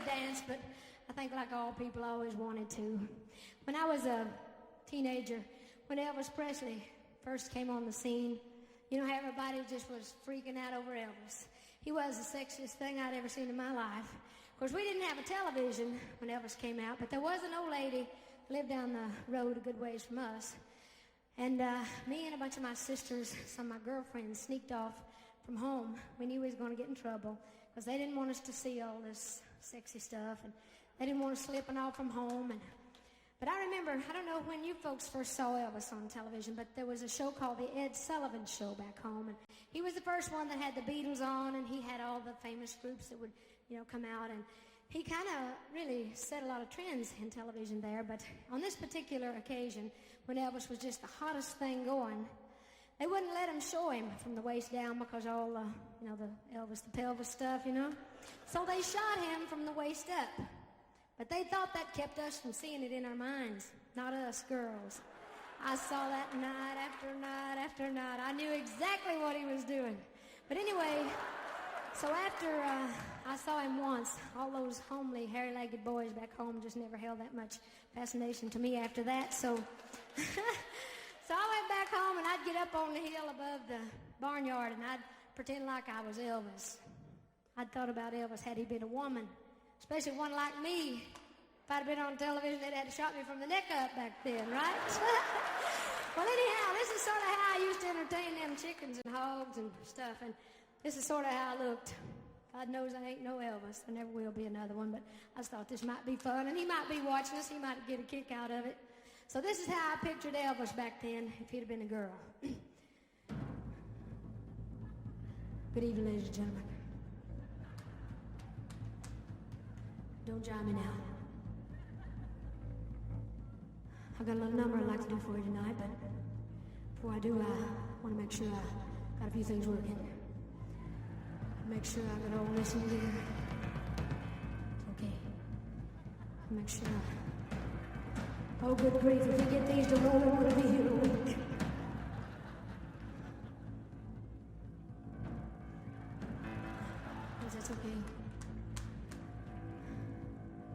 dance, but I think like all people I always wanted to. When I was a teenager, when Elvis Presley first came on the scene, you know how everybody just was freaking out over Elvis. He was the sexiest thing I'd ever seen in my life. Of course, we didn't have a television when Elvis came out, but there was an old lady who lived down the road a good ways from us. And me and a bunch of my sisters, some of my girlfriends, sneaked off from home. We knew we was going to get in trouble because they didn't want us to see all this sexy stuff, and they didn't want us slipping off from home. But I remember, I don't know when you folks first saw Elvis on television, but there was a show called The Ed Sullivan Show back home, and he was the first one that had the Beatles on, and he had all the famous groups that would, you know, come out, and he kind of really set a lot of trends in television there. But on this particular occasion, when Elvis was just the hottest thing going, they wouldn't let him show him from the waist down because all the, you know, the Elvis, the pelvis stuff, you know. So they shot him from the waist up. But they thought that kept us from seeing it in our minds, not us girls. I saw that night after night after night. I knew exactly what he was doing. But anyway, so after I saw him once, all those homely, hairy-legged boys back home just never held that much fascination to me after that. So, so I went back home, and I'd get up on the hill above the barnyard, and I'd pretend like I was Elvis. I'd thought about Elvis had he been a woman, especially one like me. If I'd been on television, they'd have to shot me from the neck up back then, right? Well, anyhow, this is sort of how I used to entertain them chickens and hogs and stuff, and this is sort of how I looked. God knows I ain't no Elvis. There never will be another one, but I just thought this might be fun, and he might be watching us. He might get a kick out of it. So this is how I pictured Elvis back then if he'd have been a girl. Good evening, ladies and gentlemen. Don't jive me now. I've got a little number I'd like to do for you tonight, but before I do, I want to make sure I got a few things working. Make sure I got all listening here. It's okay. Make sure. Oh, good grief, if you get these to roll, we'll be here a week. Yes, that's okay.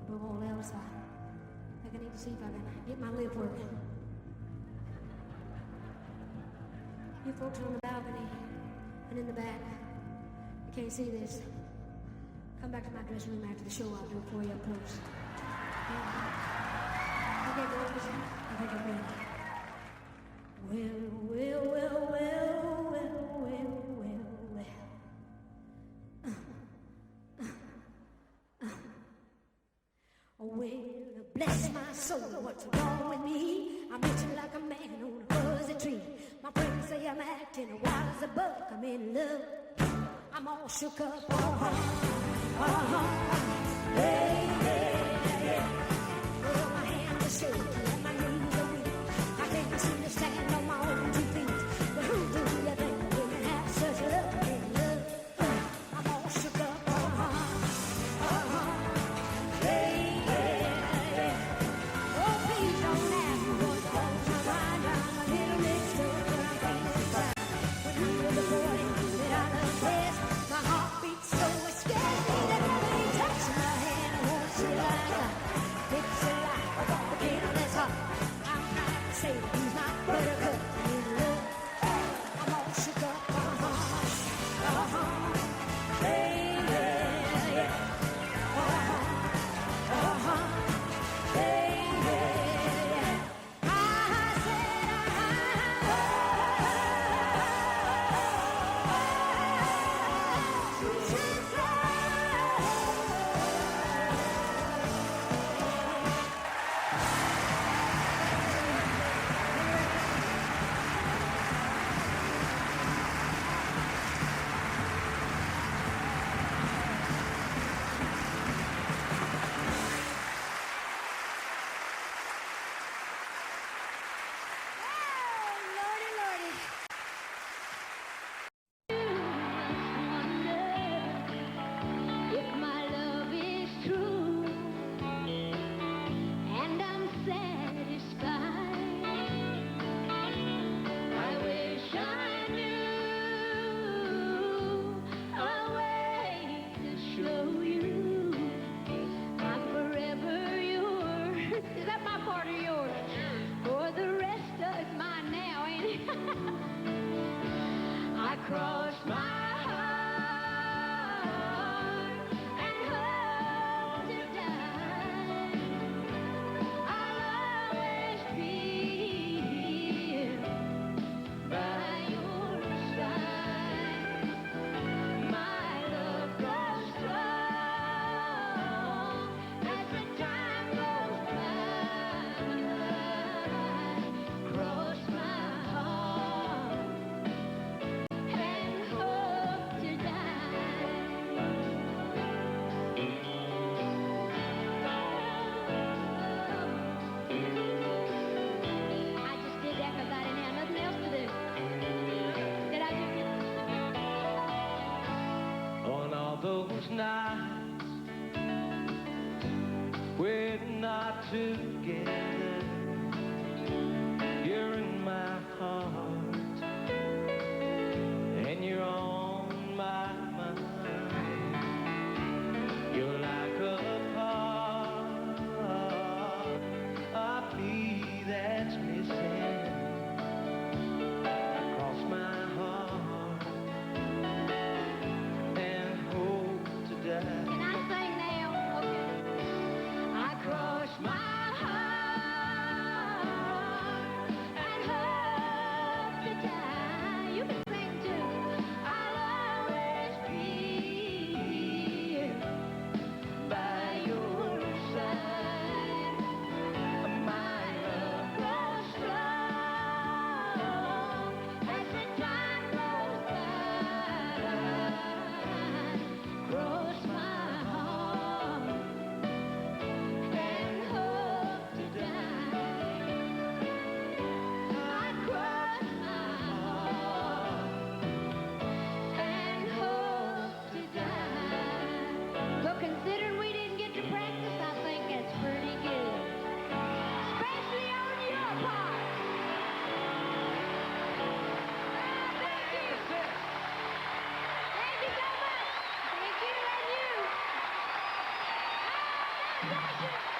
Above all else, I think I need to see if I can get my lip working. You folks on the balcony and in the back, you can't see this. Come back to my dressing room after the show. I'll do it for you up close. Okay, boys. I think I'm ready. Well, bless my soul, what's wrong with me? I'm itching like a man on a fuzzy tree. My friends say I'm acting wild as a buck. I'm in love. I'm all shook up. Hey, hey, hey. Well, my hands are shaking and my knees are weak. I can't seem to stand on my own 2 feet. But who do you think we can have such love in love? I'm all shook up. Hey, hey, hey. Oh, please don't ask me what's on my mind. I'm a little mixed up, but I'm feeling fine. When you were the boy that I love best, my heart beats so it scares me that I ain't touching my hand. I want to like a picture like a volcano that's hot. I'm not saying he's not buttercup. I'm in love. I'm all shook up. Hey, yeah, yeah. Hey, yeah, yeah. I If my love is true and I'm satisfied, I wish I knew a way to show you nights we're not together. You're in my heart, and you're on my mind. You're like a part of me that's missing across my heart, and hope to die. Can I sing now? Okay. I cross my heart and hope to die. You can sing too. I'll always be here by your side. My love grows strong as the time goes by. Cross my heart and hope to die. I cross my heart and hope to die. But considering we didn't get to practice, I think that's pretty good. Especially on your part. Thank you. Thank you so much. Thank you and you.